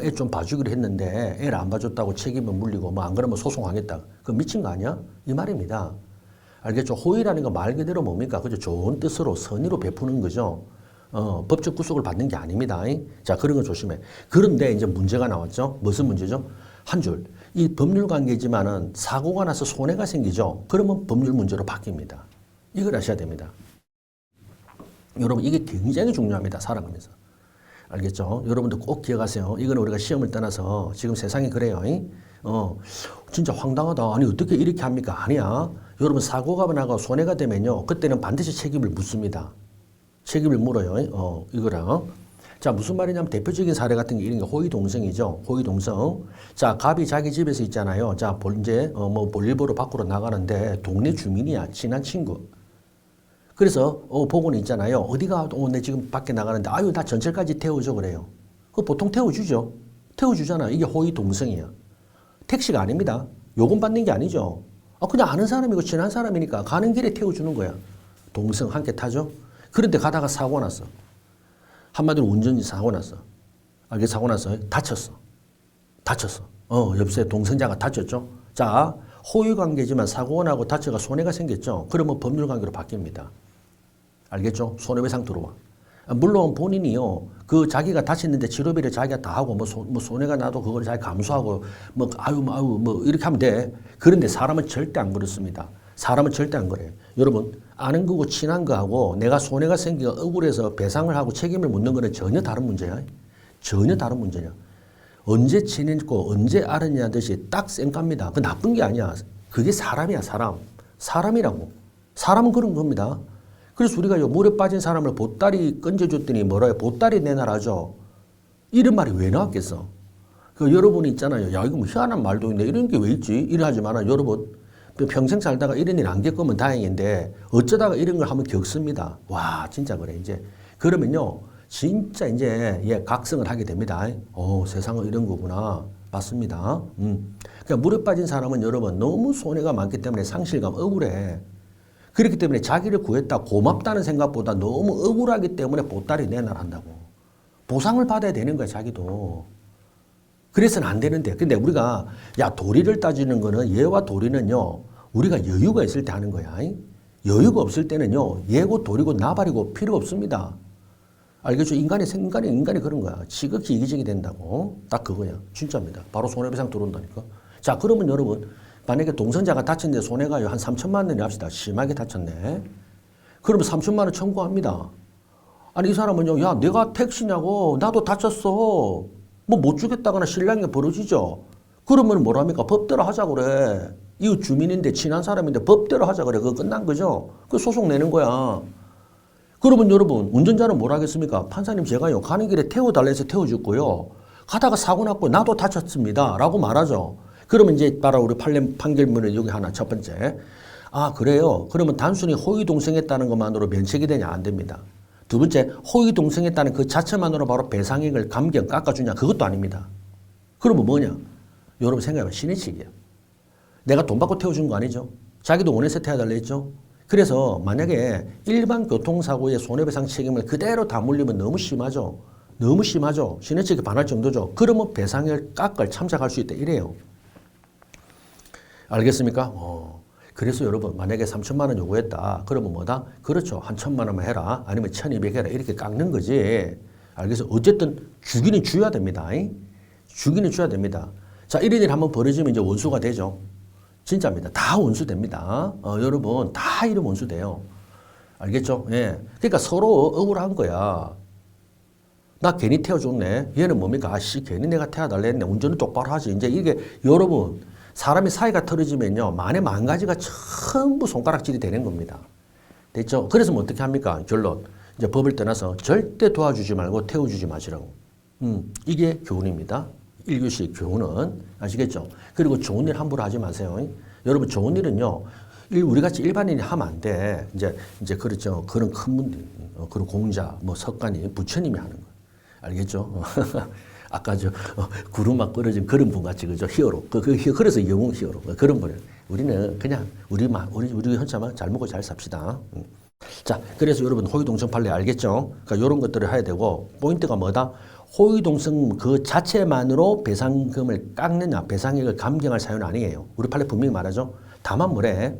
애 좀 봐주기로 했는데 애를 안 봐줬다고 책임을 물리고 안 그러면 소송하겠다. 그거 미친 거 아니야? 이 말입니다. 알겠죠? 호의라는 건 말 그대로 뭡니까? 그죠? 좋은 뜻으로, 선의로 베푸는 거죠. 법적 구속을 받는 게 아닙니다. 자, 그런 거 조심해. 그런데 이제 문제가 나왔죠? 무슨 문제죠? 한 줄. 이 법률 관계지만은 사고가 나서 손해가 생기죠? 그러면 법률 문제로 바뀝니다. 이걸 아셔야 됩니다. 여러분, 이게 굉장히 중요합니다. 살아가면서. 알겠죠? 여러분들 꼭 기억하세요. 이건 우리가 시험을 떠나서 지금 세상이 그래요. 진짜 황당하다. 아니, 어떻게 이렇게 합니까? 아니야. 여러분, 사고가 나고 손해가 되면요. 그때는 반드시 책임을 묻습니다. 책임을 물어요. 이거랑. 자, 무슨 말이냐면 대표적인 사례 같은 게 이런 게 호의동성이죠. 호의동성. 자, 갑이 자기 집에서 있잖아요. 자, 이제 뭐 볼일보러 밖으로 나가는데 동네 주민이야. 친한 친구. 그래서 보고는 있잖아요. 어디가 내 지금 밖에 나가는데 아유 나 전철까지 태워줘 그래요. 그 보통 태워주죠. 태워주잖아. 이게 호의동성이야. 택시가 아닙니다. 요금 받는 게 아니죠. 그냥 아는 사람이고 친한 사람이니까 가는 길에 태워주는 거야. 동성 함께 타죠. 그런데 가다가 사고 났어. 한마디로 운전이 사고 났어. 알게 사고 나서 다쳤어. 옆에 동성자가 다쳤죠. 자, 호의 관계지만 사고가 나고 다쳐가 손해가 생겼죠. 그러면 법률 관계로 바뀝니다. 알겠죠? 손해배상 들어와. 물론 본인이요, 그 자기가 다쳤는데 치료비를 자기가 다 하고 뭐 손해가 나도 그걸 잘 감수하고 뭐 이렇게 하면 돼. 그런데 사람은 절대 안 그렇습니다. 사람은 절대 안 그래. 여러분, 아는 거고 친한 거하고 내가 손해가 생기고 억울해서 배상을 하고 책임을 묻는 거는 전혀 다른 문제야. 전혀 다른 문제냐. 언제 친했고 언제 알았냐 듯이 딱 쌩깝니다. 그 나쁜 게 아니야. 그게 사람이야, 사람. 사람이라고. 사람은 그런 겁니다. 그래서 우리가 물에 빠진 사람을 보따리 건져줬더니 뭐라 해? 보따리 내놔라죠. 이런 말이 왜 나왔겠어? 여러분이 있잖아요. 야, 이거 뭐 희한한 말도 있네. 이런 게 왜 있지? 이러하지만 여러분, 평생 살다가 이런 일 안 겪으면 다행인데 어쩌다가 이런 걸 한번 겪습니다. 와, 진짜 그래. 이제 그러면요, 진짜 이제 각성을 하게 됩니다. 세상은 이런 거구나. 맞습니다. 그러니까 물에 빠진 사람은 여러분 너무 손해가 많기 때문에 상실감, 억울해. 그렇기 때문에 자기를 구했다 고맙다는 생각보다 너무 억울하기 때문에 보따리 내놔한다고. 보상을 받아야 되는 거야, 자기도. 그래서는 안 되는데. 근데 우리가, 도리를 따지는 거는, 예와 도리는요, 우리가 여유가 있을 때 하는 거야. 여유가 없을 때는요, 예고 도리고 나발이고 필요 없습니다. 알겠죠? 인간이 그런 거야. 지극히 이기적이 된다고. 딱 그거야. 진짜입니다. 바로 손해배상 들어온다니까. 자, 그러면 여러분, 만약에 동선자가 다쳤는데 손해가요, 한 3천만 원이 합시다. 심하게 다쳤네. 그러면 3천만 원 청구합니다. 아니, 이 사람은요, 내가 택시냐고, 나도 다쳤어. 뭐 못 주겠다거나 신랑이 벌어지죠. 그러면 뭐랍니까? 법대로 하자 그래. 이웃 주민인데 친한 사람인데 법대로 하자 그래. 그거 끝난 거죠. 그 소송 내는 거야. 그러면 여러분, 운전자는 뭘 하겠습니까? 판사님, 제가요, 가는 길에 태워달라 해서 태워줬고요. 가다가 사고 났고 나도 다쳤습니다. 라고 말하죠. 그러면 이제 바로 우리 판결문에 여기 하나, 첫 번째. 그래요. 그러면 단순히 호의동성했다는 것만으로 면책이 되냐? 안 됩니다. 두 번째, 호의동성했다는 그 자체만으로 바로 배상액을 감경 깎아주냐? 그것도 아닙니다. 그러면 뭐냐? 여러분 생각해봐. 신의치기야. 내가 돈 받고 태워준 거 아니죠? 자기도 원해서 태워달라 했죠? 그래서 만약에 일반 교통사고의 손해배상 책임을 그대로 다 물리면 너무 심하죠? 너무 심하죠? 신의치기 반할 정도죠? 그러면 배상액을 깎을 참작할 수 있다. 이래요. 알겠습니까? 그래서 여러분, 만약에 3천만 원 요구했다. 그러면 뭐다? 그렇죠. 한 1,000만 원만 해라. 아니면 1,200 해라. 이렇게 깎는 거지. 알겠어? 어쨌든 주기는 줘야 됩니다. 주기는 줘야 됩니다. 자, 이런 일 한번 벌어지면 이제 원수가 되죠. 진짜입니다. 다 원수됩니다. 여러분, 다 이런 원수돼요. 알겠죠? 예. 그러니까 서로 억울한 거야. 나 괜히 태워줬네. 얘는 뭡니까? 괜히 내가 태워달라 했네. 운전은 똑바로 하지. 이제 이게 여러분, 사람이 사이가 틀어지면요, 만에 만 가지가 전부 손가락질이 되는 겁니다. 됐죠? 그래서 뭐 어떻게 합니까? 결론. 이제 법을 떠나서 절대 도와주지 말고 태워주지 마시라고. 이게 교훈입니다. 1교시 교훈은. 아시겠죠? 그리고 좋은 일 함부로 하지 마세요. 여러분, 좋은 일은요, 우리 같이 일반인이 하면 안 돼. 이제 그렇죠. 그런 큰 분들, 그런 공자, 뭐 석가니, 부처님이 하는 거예요. 알겠죠? 아까 구름만 끌어진 그런 분 같이, 그죠? 히어로. 그래서 영웅 히어로. 그런 분이에요. 우리는 그냥, 우리 혼자만 잘 먹고 잘 삽시다. 자, 그래서 여러분, 호의동성 판례 알겠죠? 그러니까 이런 것들을 해야 되고, 포인트가 뭐다? 호의동성 그 자체만으로 배상금을 깎느냐, 배상액을 감경할 사유는 아니에요. 우리 판례 분명히 말하죠? 다만 뭐래?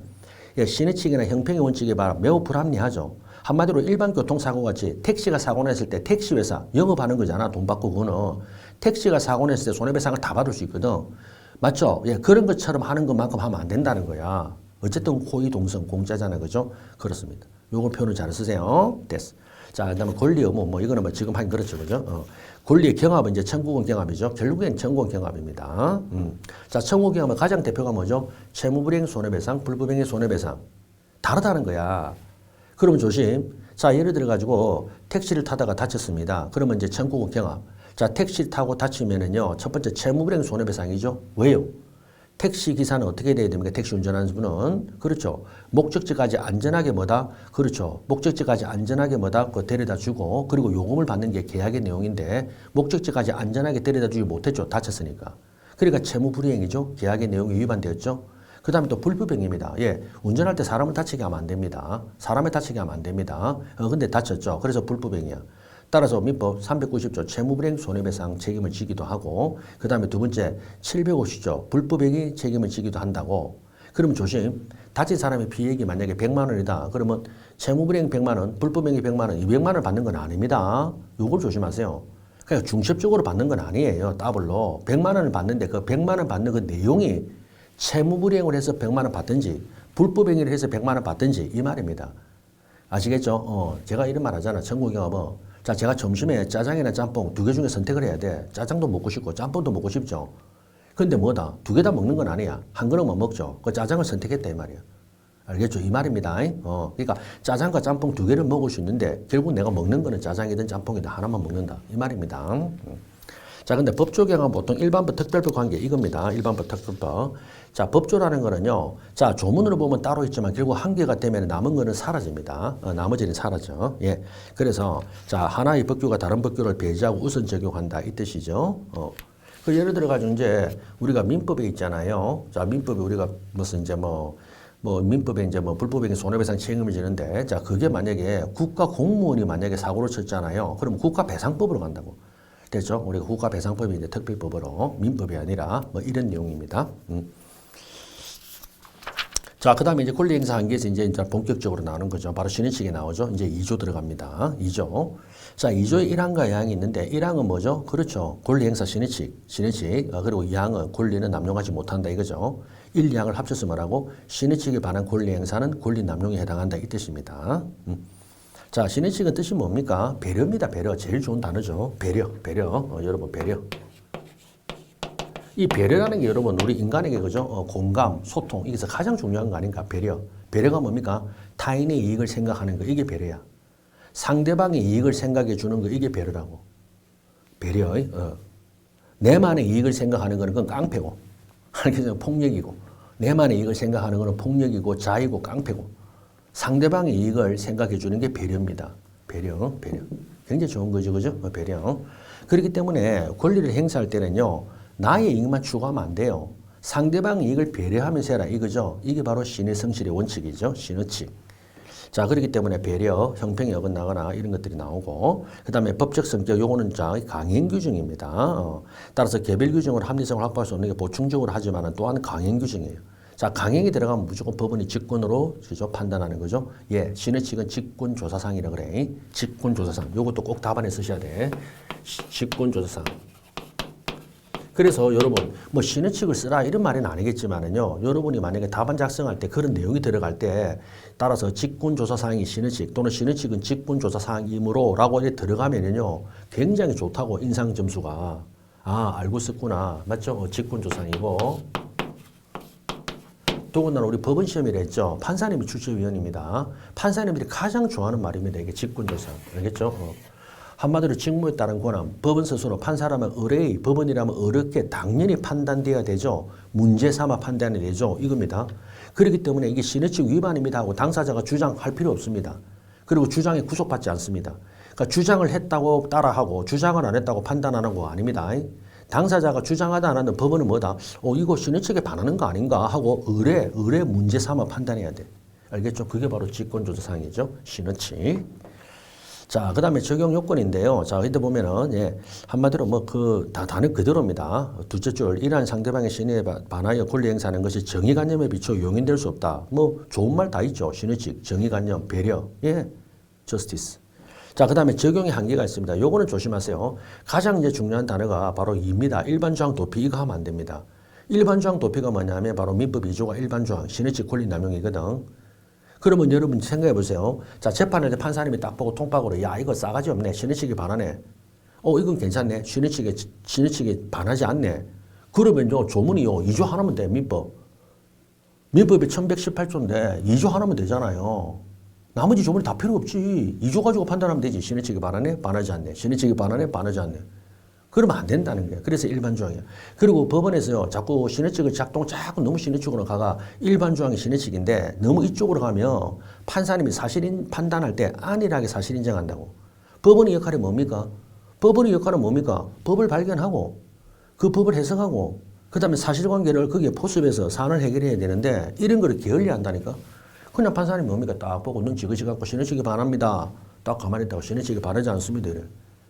신의칙이나 형평의 원칙에 따라 매우 불합리하죠. 한마디로 일반 교통사고 같이 택시가 사고 냈을 때 택시회사 영업하는 거잖아. 돈 받고 그거는. 택시가 사고 냈을 때 손해배상을 다 받을 수 있거든. 맞죠? 그런 것처럼 하는 것만큼 하면 안 된다는 거야. 어쨌든 호의동성 공짜잖아. 그죠? 그렇습니다. 요걸 표현을 잘 쓰세요. 됐어. 자, 그 다음에 권리 의무. 이거는 지금 하긴 그렇죠. 그죠? 권리의 경합은 이제 청구권 경합이죠. 결국엔 청구권 경합입니다. 자, 청구권 경합은 가장 대표가 뭐죠? 채무불이행 손해배상, 불법행위 손해배상. 다르다는 거야. 그러면 조심. 자, 예를 들어 가지고 택시를 타다가 다쳤습니다. 그러면 이제 청구권 경합. 자, 택시를 타고 다치면은요, 첫 번째 채무불이행 손해배상이죠. 왜요? 택시 기사는 어떻게 돼야 됩니까? 택시 운전하는 분은. 그렇죠. 목적지까지 안전하게 뭐다? 그렇죠. 목적지까지 안전하게 뭐다? 그 데려다 주고, 그리고 요금을 받는 게 계약의 내용인데, 목적지까지 안전하게 데려다 주지 못했죠. 다쳤으니까. 그러니까 채무불이행이죠. 계약의 내용이 위반되었죠. 그 다음에 또 불법행위입니다. 예, 운전할 때 사람을 다치게 하면 안 됩니다. 사람을 다치게 하면 안 됩니다. 근데 다쳤죠. 그래서 불법행위야. 따라서 민법 390조 채무불이행 손해배상 책임을 지기도 하고, 그 다음에 두 번째 750조 불법행위 책임을 지기도 한다고. 그러면 조심. 다친 사람의 피해액이 만약에 100만 원이다. 그러면 채무불이행 100만 원, 불법행위 100만 원, 200만 원을 받는 건 아닙니다. 요걸 조심하세요. 그러니까 중첩적으로 받는 건 아니에요. 더블로. 100만 원을 받는데 그 100만 원 받는 그 내용이 채무불이행을 해서 100만 원 받든지 불법행위를 해서 100만 원 받든지 이 말입니다. 아시겠죠? 제가 이런 말 하잖아. 청구경합은. 자, 제가 점심에 짜장이나 짬뽕 두 개 중에 선택을 해야 돼. 짜장도 먹고 싶고 짬뽕도 먹고 싶죠. 근데 뭐다? 두 개 다 먹는 건 아니야. 한 그릇만 먹죠. 그 짜장을 선택했다 이 말이야. 알겠죠? 이 말입니다. 그러니까 짜장과 짬뽕 두 개를 먹을 수 있는데 결국 내가 먹는 거는 짜장이든 짬뽕이든 하나만 먹는다. 이 말입니다. 자, 근데 법조 경합은 보통 일반법 특별법 관계 이겁니다. 일반법 특별법. 자, 법조라는 거는요. 자, 조문으로 보면 따로 있지만 결국 한계가 되면 남은 거는 사라집니다. 나머지는 사라져. 예. 그래서 자, 하나의 법규가 다른 법규를 배제하고 우선 적용한다 이 뜻이죠. 그 예를 들어 가지고 이제 우리가 민법에 있잖아요. 자, 민법에 우리가 무슨 이제 뭐 민법에 이제 뭐 불법행위 손해배상 책임을 지는데 자, 그게 만약에 국가 공무원이 만약에 사고를 쳤잖아요. 그럼 국가배상법으로 간다고. 됐죠? 우리가 국가배상법이 이제 특별법으로 민법이 아니라 뭐 이런 내용입니다. 자, 그 다음에 이제 권리행사 한계에서 이제 본격적으로 나오는 거죠. 바로 신의칙에 나오죠. 이제 2조 들어갑니다. 2조. 자, 2조에 1항과 2항이 있는데 1항은 뭐죠? 그렇죠. 권리행사 신의칙. 그리고 2항은 권리는 남용하지 못한다 이거죠. 1, 2항을 합쳐서 뭐라고? 신의칙에 반한 권리행사는 권리 남용에 해당한다 이 뜻입니다. 자, 신의칙은 뜻이 뭡니까? 배려입니다. 배려. 제일 좋은 단어죠. 배려. 여러분 배려. 이 배려라는 게 여러분 우리 인간에게 그죠? 공감, 소통 이게서 가장 중요한 거 아닌가? 배려. 배려가 뭡니까? 타인의 이익을 생각하는 거 이게 배려야. 상대방의 이익을 생각해 주는 거 이게 배려라고. 배려. 내만의 이익을 생각하는 거는 그건 깡패고. 알겠죠? 폭력이고. 내만의 이익을 생각하는 거는 폭력이고 자이고 깡패고. 상대방의 이익을 생각해 주는 게 배려입니다. 배려. 굉장히 좋은 거죠. 그죠? 배려. 그렇기 때문에 권리를 행사할 때는요. 나의 이익만 추구하면 안 돼요. 상대방의 이익을 배려하면서 해라. 이거죠. 이게 바로 신의 성실의 원칙이죠. 신의칙. 자, 그렇기 때문에 배려, 형평이 어긋나거나 이런 것들이 나오고 그 다음에 법적 성격 요거는 강행 규정입니다. 따라서 개별 규정으로 합리성을 확보할 수 없는 게 보충적으로 하지만 또한 강행 규정이에요. 자, 강행이 들어가면 무조건 법원이 직권으로 그죠? 판단하는 거죠. 예, 신의칙은 직권조사상이라 그래. 직권조사상. 요것도 꼭 답안에 쓰셔야 돼. 직권조사상. 그래서 여러분 뭐 신의칙을 쓰라 이런 말은 아니겠지만은요. 여러분이 만약에 답안 작성할 때 그런 내용이 들어갈 때 따라서 직권조사사항이 신의칙 또는 신의칙은 직권조사사항이므로 라고 이렇게 들어가면은요. 굉장히 좋다고 인상 점수가. 아, 알고 썼구나. 맞죠? 직권조사항이고. 더군다나 우리 법원 시험이라 했죠. 판사님이 출제위원입니다. 판사님들이 가장 좋아하는 말입니다. 이게 직권조사. 알겠죠? 한마디로 직무에 따른 권한. 법원 스스로 판사라면 의뢰의, 법원이라면 어렵게 당연히 판단돼야 되죠. 문제 삼아 판단이 되죠. 이겁니다. 그렇기 때문에 이게 신의칙 위반입니다 하고 당사자가 주장할 필요 없습니다. 그리고 주장에 구속받지 않습니다. 그러니까 주장을 했다고 따라하고 주장을 안 했다고 판단하는 거 아닙니다. 당사자가 주장하다 안 하는 법원은 뭐다? 이거 신의칙에 반하는 거 아닌가 하고 의뢰 문제 삼아 판단해야 돼. 알겠죠? 그게 바로 직권조사사항이죠. 신의칙. 자, 그 다음에 적용 요건인데요. 자, 이때 보면은, 예, 한마디로 단어 그대로입니다. 둘째 줄, 이러한 상대방의 신의에 반하여 권리 행사하는 것이 정의관념에 비춰 용인될 수 없다. 좋은 말 다 있죠. 신의칙, 정의관념, 배려, 예, 저스티스. 자, 그 다음에 적용의 한계가 있습니다. 요거는 조심하세요. 가장 이제 중요한 단어가 바로 이입니다. 일반조항 도피, 이거 하면 안 됩니다. 일반조항 도피가 뭐냐면 바로 민법 2조가 일반조항, 신의칙 권리 남용이거든. 그러면 여러분 생각해 보세요. 자, 재판할 때 판사님이 딱 보고 통박으로 야, 이거 싸가지 없네. 신의칙이 반하네. 이건 괜찮네. 신의칙에 반하지 않네. 그러면 조문이요. 2조 하나면 돼. 민법. 민법이 1118조인데 2조 하나면 되잖아요. 나머지 조문이 다 필요 없지. 2조 가지고 판단하면 되지. 신의 측이 반하네, 반하지 않네. 신의 측이 반하네, 반하지 않네. 그러면 안 된다는 거예요. 그래서 일반 조항이에요. 그리고 법원에서요, 자꾸 신의 측을 자꾸 너무 신의 측으로 가가 일반 조항이 신의 측인데 너무 이쪽으로 가면 판사님이 사실인 판단할 때 안일하게 사실 인정한다고. 법원의 역할이 뭡니까? 법원의 역할은 뭡니까? 법을 발견하고 그 법을 해석하고 그 다음에 사실관계를 거기에 포섭해서 사안을 해결해야 되는데 이런 거를 게을리한다니까. 그냥 판사님이 뭡니까? 딱 보고 눈 지그시 갖고 신의 측이 반합니다. 딱 가만히 있다고 신의 측이 바르지 않습니다. 이래.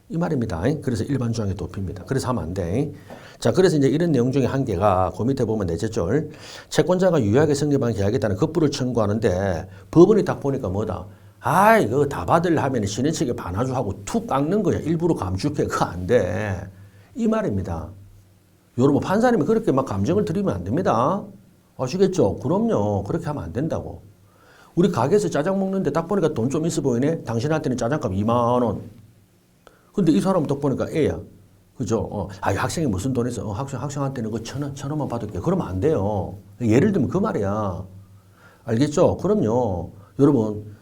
이 말입니다. 그래서 일반 조항에 돕힙니다. 그래서 하면 안 돼. 자, 그래서 이제 이런 내용 중에 한 개가 그 밑에 보면 넷째 줄. 채권자가 유효하게 성립한 계약에 따른 급부를 청구하는데 법원이 딱 보니까 뭐다? 아이, 그거 다 받으려면 신의 측에 반하주하고 툭 깎는 거야. 일부러 감축해. 그거 안 돼. 이 말입니다. 여러분, 판사님이 그렇게 막 감정을 들이면 안 됩니다. 아시겠죠? 그럼요. 그렇게 하면 안 된다고. 우리 가게에서 짜장 먹는데 딱 보니까 돈 좀 있어 보이네? 당신한테는 짜장값 2만 원. 근데 이 사람은 딱 보니까 애야. 그죠? 학생이 무슨 돈 있어? 학생한테는 그 천 원만 받을게. 그러면 안 돼요. 예를 들면 그 말이야. 알겠죠? 그럼요. 여러분,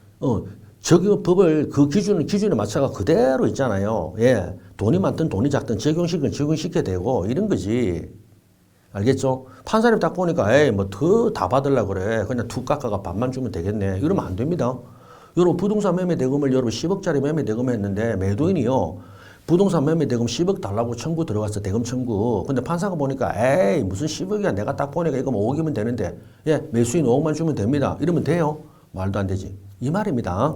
저기 법을 그 기준에 맞춰가 그대로 있잖아요. 예. 돈이 많든 돈이 작든 적용시켜야 되고, 이런 거지. 알겠죠? 판사님 딱 보니까, 에이, 뭐 더 다 받으려고 그래. 그냥 툭 깎아가 반만 주면 되겠네. 이러면 안 됩니다. 여러분, 부동산 매매 대금을 여러분 10억짜리 매매 대금 했는데 매도인이요. 부동산 매매 대금 10억 달라고 청구 들어갔어. 대금 청구. 근데 판사가 보니까 에이 무슨 10억이야. 내가 딱 보니까 이거 뭐 5억이면 되는데 예 매수인 5억만 주면 됩니다. 이러면 돼요? 말도 안 되지. 이 말입니다.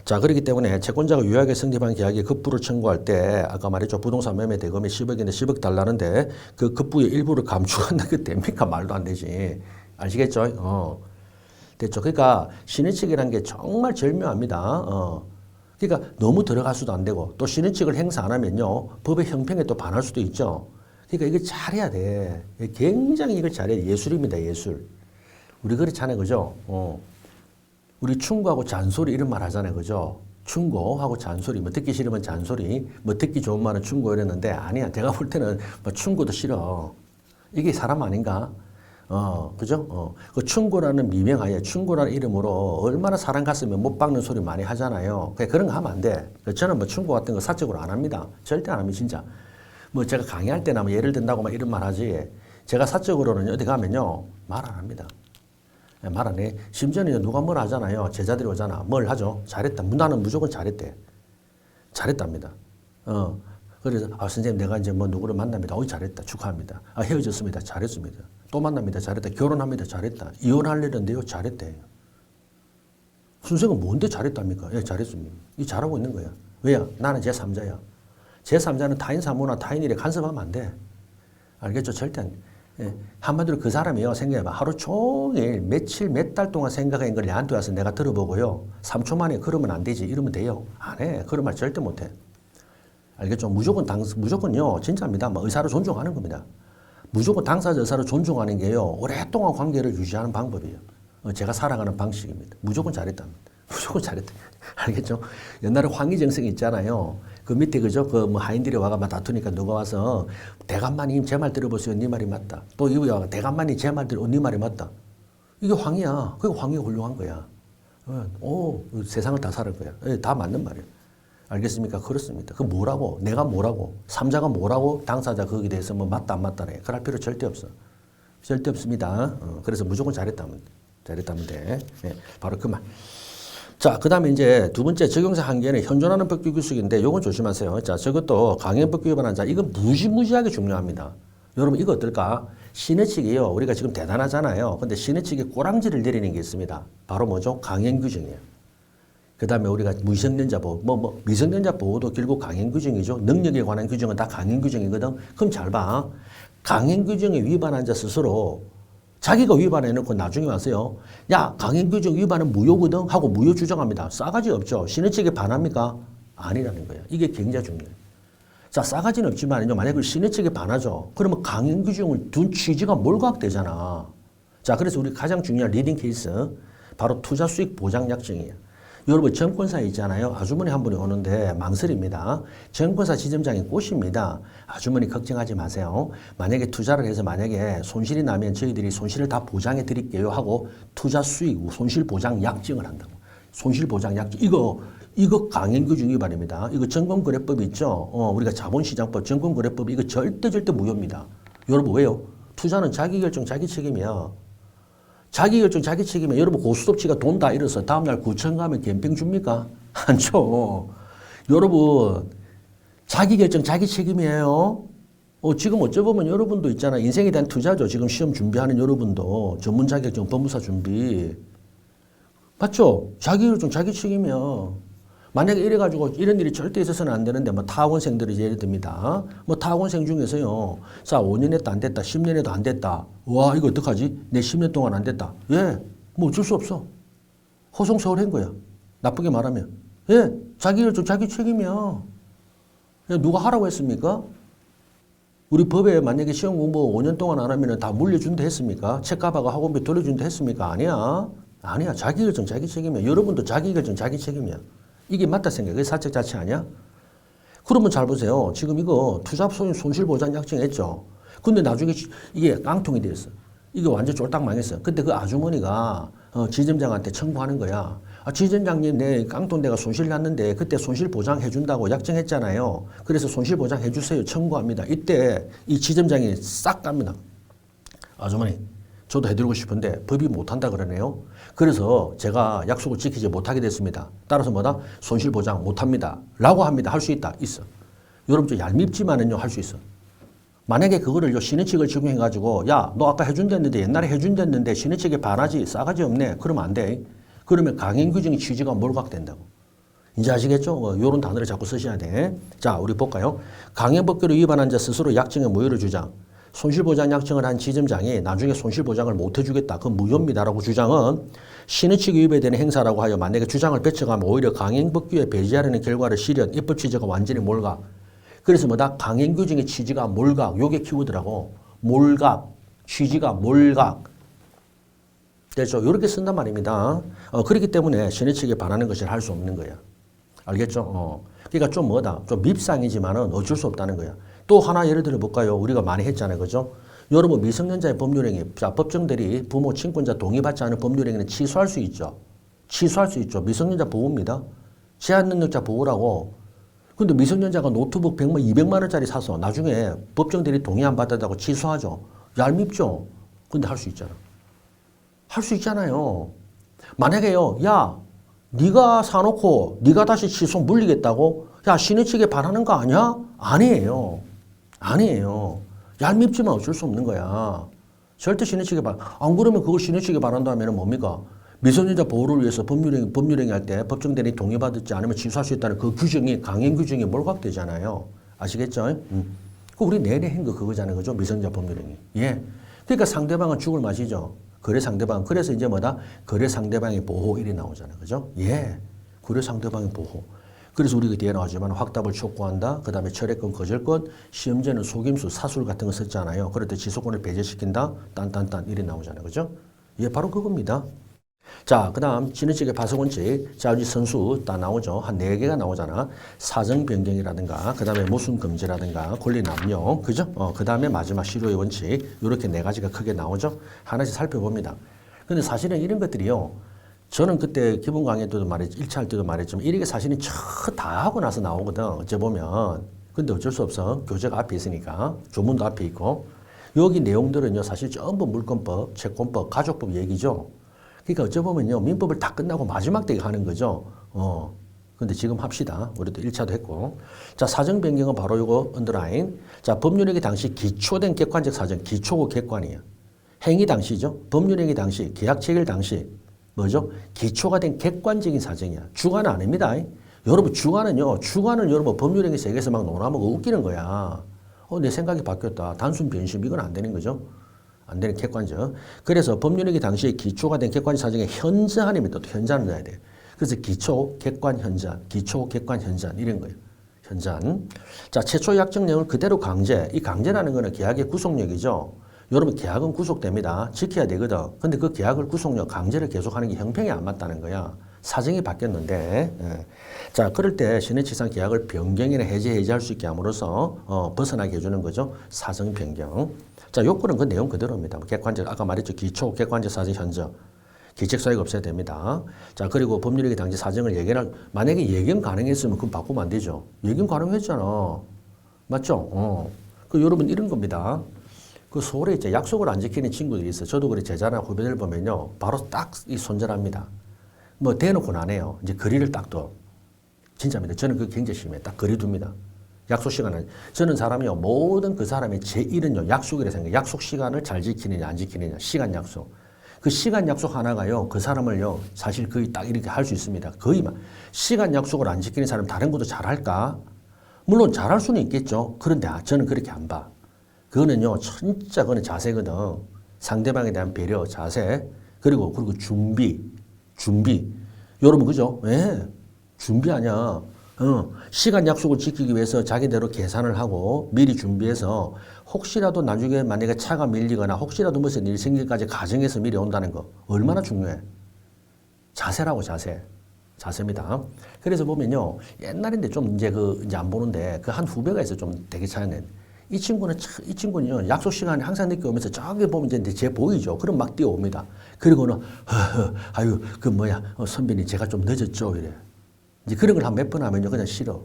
자, 그렇기 때문에 채권자가 유효하게 성립한 계약에 급부를 청구할 때 아까 말했죠. 부동산 매매 대금이 10억인데 10억 달라는데 그 급부의 일부를 감축한다. 그 됩니까? 말도 안 되지. 아시겠죠? 됐죠. 그러니까 신의 측이라는 게 정말 절묘합니다. 그러니까 너무 들어갈 수도 안 되고 또 신의 측을 행사 안 하면요. 법의 형평에 또 반할 수도 있죠. 그러니까 이걸 잘해야 돼. 굉장히 이걸 잘해야 돼. 예술입니다. 예술. 우리 그렇잖아요. 그죠? 우리 충고하고 잔소리 이런 말 하잖아요. 그죠? 충고하고 잔소리. 뭐 듣기 싫으면 잔소리. 뭐 듣기 좋은 말은 충고 이랬는데 아니야. 제가 볼 때는 뭐 충고도 싫어. 이게 사람 아닌가? 그죠? 그 충고라는 미명하에 충고라는 이름으로 얼마나 사람 갔으면 못 박는 소리 많이 하잖아요. 그런 거 하면 안 돼. 저는 뭐 충고 같은 거 사적으로 안 합니다. 절대 안 합니다, 진짜. 뭐 제가 강의할 때나 뭐 예를 든다고 막 이런 말 하지. 제가 사적으로는 어디 가면요. 말 안 합니다. 말 안 해. 심지어는 누가 뭘 하잖아요. 제자들이 오잖아. 뭘 하죠? 잘했다. 나는 무조건 잘했대. 잘했답니다. 그래서 선생님 내가 이제 뭐 누구를 만납니다. 잘했다. 축하합니다. 헤어졌습니다. 잘했습니다. 또 만납니다. 잘했다. 결혼합니다. 잘했다. 이혼할 일인데요. 잘했대. 선생은 뭔데 잘했답니까? 예, 잘했습니다. 이 잘하고 있는 거야. 왜요? 나는 제3자야. 제3자는 타인 사무나 타인 일에 간섭하면 안 돼. 알겠죠? 절대 안 돼. 예. 한마디로 그 사람이요. 생각해봐. 하루 종일 며칠 몇 달 동안 생각한 걸 나한테 와서 내가 들어보고요. 3초 만에 그러면 안 되지. 이러면 돼요. 안 해. 그런 말 절대 못 해. 알겠죠? 무조건요. 진짜입니다. 뭐 의사를 존중하는 겁니다. 무조건 당사자 의사를 존중하는 게요. 오랫동안 관계를 유지하는 방법이에요. 제가 살아가는 방식입니다. 무조건 잘했답니다. 무조건 잘했다. 알겠죠? 옛날에 황희정성이 있잖아요. 그 밑에 그죠? 그 뭐 하인들이 와가 막 다투니까 누가 와서 대감마님 제 말 들어보세요. 네 말이 맞다. 또 이후에 와가 대감마님 제 말 들어 네 말이 맞다. 이게 황이야. 그게 황이가 훌륭한 거야. 세상을 다 살을 거야. 다 맞는 말이에요. 알겠습니까? 그렇습니다. 그 뭐라고? 내가 뭐라고? 삼자가 뭐라고? 당사자 거기에 대해서 뭐 맞다 안 맞다래. 그럴 필요 절대 없어. 절대 없습니다. 그래서 무조건 잘했다면 돼. 네, 바로 그 말. 자, 그 다음에 이제 두 번째 적용사 한계는 현존하는 법규 규칙인데 요건 조심하세요. 자, 저것도 강행법규 위반한 자. 이건 무지무지하게 중요합니다. 여러분 이거 어떨까? 신의 측이요. 우리가 지금 대단하잖아요. 근데 신의 측이 꼬랑지를 내리는 게 있습니다. 바로 뭐죠? 강행 규정이에요. 그 다음에 우리가 미성년자 보호, 미성년자 보호도 결국 강행 규정이죠. 능력에 관한 규정은 다 강행 규정이거든. 그럼 잘 봐. 강행 규정에 위반한 자 스스로 자기가 위반해놓고 나중에 와서요. 야, 강행 규정 위반은 무효거든 하고 무효 주장합니다. 싸가지 없죠. 신의 측에 반합니까? 아니라는 거예요. 이게 굉장히 중요해요. 자, 싸가지는 없지만요. 만약에 신의 측에 반하죠. 그러면 강행 규정을 둔 취지가 몰각되잖아. 자, 그래서 우리 가장 중요한 리딩 케이스 바로 투자 수익 보장 약정이에요. 여러분 증권사에 있잖아요. 아주머니 한 분이 오는데 망설입니다. 증권사 지점장이 꽃입니다. 아주머니 걱정하지 마세요. 만약에 투자를 해서 만약에 손실이 나면 저희들이 손실을 다 보장해 드릴게요 하고 투자 수익 손실 보장 약정을 한다고. 손실보장약정. 이거 강행규정 위반입니다. 이거 증권거래법 있죠? 우리가 자본시장법, 증권거래법 이거 절대 무효입니다. 여러분 왜요? 투자는 자기결정, 자기책임이야. 자기결정, 자기책임이야. 여러분 고스톱치가 돈 다 잃어서 다음날 구청 가면 캠핑 줍니까? 안 줘. 여러분 자기결정, 자기책임이에요. 지금 어쩌보면 여러분도 있잖아. 인생에 대한 투자죠. 지금 시험 준비하는 여러분도 전문 자격증 법무사 준비. 맞죠? 자기결정, 자기책임이야. 만약에 이래가지고 이런 일이 절대 있어서는 안 되는데 뭐 타학원생들이 예를 듭니다. 뭐 타학원생 중에서요. 자, 5년 해도 안 됐다. 10년 해도 안 됐다. 와, 이거 어떡하지? 내 10년 동안 안 됐다. 예, 뭐 어쩔 수 없어. 호송세월한 거야. 나쁘게 말하면. 예, 자기결정, 자기 책임이야. 누가 하라고 했습니까? 우리 법에 만약에 시험 공부 5년 동안 안 하면 다 물려준다 했습니까? 책값하고 학원비 돌려준다 했습니까? 아니야. 아니야. 자기결정, 자기 책임이야. 여러분도 자기결정, 자기 책임이야. 이게 맞다 생각해. 그게 사적 자치 아니야? 그러면 잘 보세요. 지금 이거 투자 손실보장 약정했죠. 근데 나중에 이게 깡통이 됐어. 이게 완전 쫄딱 망했어. 그때 그 아주머니가 지점장한테 청구하는 거야. 지점장님, 내 깡통 내가 손실 났는데 그때 손실보장 해준다고 약정했잖아요. 그래서 손실보장 해주세요. 청구합니다. 이때 이 지점장이 싹 갑니다. 아주머니, 저도 해드리고 싶은데 법이 못한다 그러네요. 그래서 제가 약속을 지키지 못하게 됐습니다. 따라서 뭐다? 손실보장 못합니다. 라고 합니다. 할 수 있다. 있어. 여러분 좀 얄밉지만은요. 할 수 있어. 만약에 그거를 신의칙을 적용해가지고 야, 너 아까 해준댔는데 옛날에 해준댔는데 신의칙에 반하지 싸가지 없네. 그러면 안 돼. 그러면 강행규정의 취지가 몰각된다고. 이제 아시겠죠? 요런 단어를 자꾸 쓰셔야 돼. 자, 우리 볼까요? 강행법규를 위반한 자 스스로 약정의 무효를 주장. 손실보장 약정을 한 지점장이 나중에 손실보장을 못 해주겠다. 그건 무효입니다라고 주장은 신의칙 위배에 되는 행사라고 하여 만약에 주장을 펼쳐가면 오히려 강행법규에 배제하려는 결과를 실현, 입법 취지가 완전히 몰각. 그래서 뭐다? 강행규정의 취지가 몰각. 요게 키워드라고. 몰각. 취지가 몰각. 됐죠? 이렇게 쓴단 말입니다. 그렇기 때문에 신의칙에 반하는 것을 할 수 없는 거야. 알겠죠? 그러니까 좀 뭐다? 좀 밉상이지만은 어쩔 수 없다는 거야. 또 하나 예를 들어 볼까요? 우리가 많이 했잖아요. 그죠? 여러분 미성년자의 법률행위. 자, 법정들이 부모, 친권자 동의받지 않은 법률행위는 취소할 수 있죠. 취소할 수 있죠. 미성년자 보호입니다. 제한능력자 보호라고. 근데 미성년자가 노트북 100만, 200만 원짜리 사서 나중에 법정들이 동의 안 받았다고 취소하죠. 얄밉죠. 근데 할 수 있잖아. 할 수 있잖아요. 만약에요. 야, 네가 사놓고 네가 다시 취소 물리겠다고? 야, 신의칙에 반하는 거 아니야? 아니에요. 아니에요. 얄밉지만 어쩔 수 없는 거야. 절대 신의칙에 반. 안 그러면 그걸 신의칙에 반한다면 뭡니까? 미성년자 보호를 위해서 법률행위 할 때 법정대리 동의받지 않으면 취소할 수 있다는 그 규정이 강행 규정이 몰각되잖아요. 아시겠죠? 그 우리 내내 한 거 그거잖아요. 그죠? 미성년자 법률행위. 예. 그러니까 상대방은 죽을 맛이죠. 거래 상대방. 그래서 이제 뭐다? 거래 상대방의 보호 일이 나오잖아요. 그죠? 예. 거래 상대방의 보호. 그래서 우리가 뒤에 나오지만 확답을 촉구한다. 그 다음에 철회권, 거절권, 시험제는 속임수, 사술 같은 거 썼잖아요. 그럴 때 지소권을 배제시킨다. 딴딴딴 일이 나오잖아요. 그죠? 예, 바로 그겁니다. 자, 그 다음 지능칙의 파수원칙. 자, 우리 선수 다 나오죠. 한 4개가 나오잖아. 사정 변경이라든가, 그 다음에 모순 금지라든가, 권리 남용, 그죠? 그 다음에 마지막 실효의 원칙. 이렇게 4가지가 크게 나오죠. 하나씩 살펴봅니다. 근데 사실은 이런 것들이요. 저는 그때 기본 강의 때도 말했죠. 1차 할 때도 말했지만 이게 사실은 다 하고 나서 나오거든. 어째 보면. 근데 어쩔 수 없어. 교재가 앞에 있으니까. 조문도 앞에 있고. 여기 내용들은요. 사실 전부 물권법, 채권법, 가족법 얘기죠. 그러니까 어째 보면요. 민법을 다 끝나고 마지막 때 하는 거죠. 근데 지금 합시다. 우리도 1차도 했고. 자, 사정 변경은 바로 이거 언더라인. 자, 법률행위 당시 기초된 객관적 사정. 기초고 객관이에요. 행위 당시죠. 법률행위 당시, 계약 체결 당시. 뭐죠? 기초가 된 객관적인 사정이야. 주관은 아닙니다. 여러분 주관은요. 주관은 여러분 법률행위 세계에서 막 논하고 웃기는 거야. 내 생각이 바뀌었다. 단순 변심 이건 안 되는 거죠. 안 되는 객관적. 그래서 법률행위 당시에 기초가 된 객관적 사정에 현저한입니다. 또 현저한을 넣어야 돼요. 그래서 기초, 객관, 현저한. 기초, 객관, 현저한 이런 거예요. 현저한. 자, 최초 약정 내용을 그대로 강제. 이 강제라는 거는 계약의 구속력이죠. 여러분 계약은 구속됩니다. 지켜야 되거든. 근데 그 계약을 구속력 강제를 계속하는 게 형평이 안 맞다는 거야. 사정이 바뀌었는데. 예. 자, 그럴 때 신의칙상 계약을 변경이나 해지할 수 있게 함으로써 벗어나게 해주는 거죠. 사정 변경. 자, 요건은 그 내용 그대로입니다. 객관적 아까 말했죠. 기초 객관적 사정 현저. 기책 사유가 없어야 됩니다. 자, 그리고 법률행위 당시 사정을 만약에 예견 가능했으면 그건 바꾸면 안 되죠. 예견 가능했잖아. 맞죠? 그 여러분 이런 겁니다. 그 서울에 이제 약속을 안 지키는 친구들이 있어. 저도 그래 제자나 후배들 보면요. 바로 딱 이 손절합니다. 뭐 대놓고는 안 해요. 이제 거리를 딱 둬. 진짜입니다. 저는 그게 굉장히 심해요. 딱 거리 둡니다. 약속 시간을. 저는 사람이요. 모든 그 사람의 제1은요. 약속이라 생각해요. 약속 시간을 잘 지키느냐 안 지키느냐. 시간 약속. 그 시간 약속 하나가요. 그 사람을요. 사실 거의 딱 이렇게 할 수 있습니다. 거의만. 시간 약속을 안 지키는 사람 다른 것도 잘할까? 물론 잘할 수는 있겠죠. 그런데 저는 그렇게 안 봐. 그거는요. 진짜 그거는 자세거든. 상대방에 대한 배려, 자세. 그리고 준비. 여러분 그죠? 예. 준비 아니야. 시간 약속을 지키기 위해서 자기대로 계산을 하고 미리 준비해서 혹시라도 나중에 만약에 차가 밀리거나 혹시라도 무슨 일 생길까지 가정해서 미리 온다는 거 얼마나 중요해. 자세라고 자세. 자세입니다. 그래서 보면요. 옛날인데 좀 이제 이제 안 보는데 그 한 후배가 있어 좀 되게 차이는. 이 친구는요. 약속 시간에 항상 늦게 오면서 저기 보면 이제 제 보이죠. 그럼 막 뛰어옵니다. 그리고는 아유 선배님 제가 좀 늦었죠 이래. 이제 그런 걸 한 몇 번 하면요. 그냥 싫어.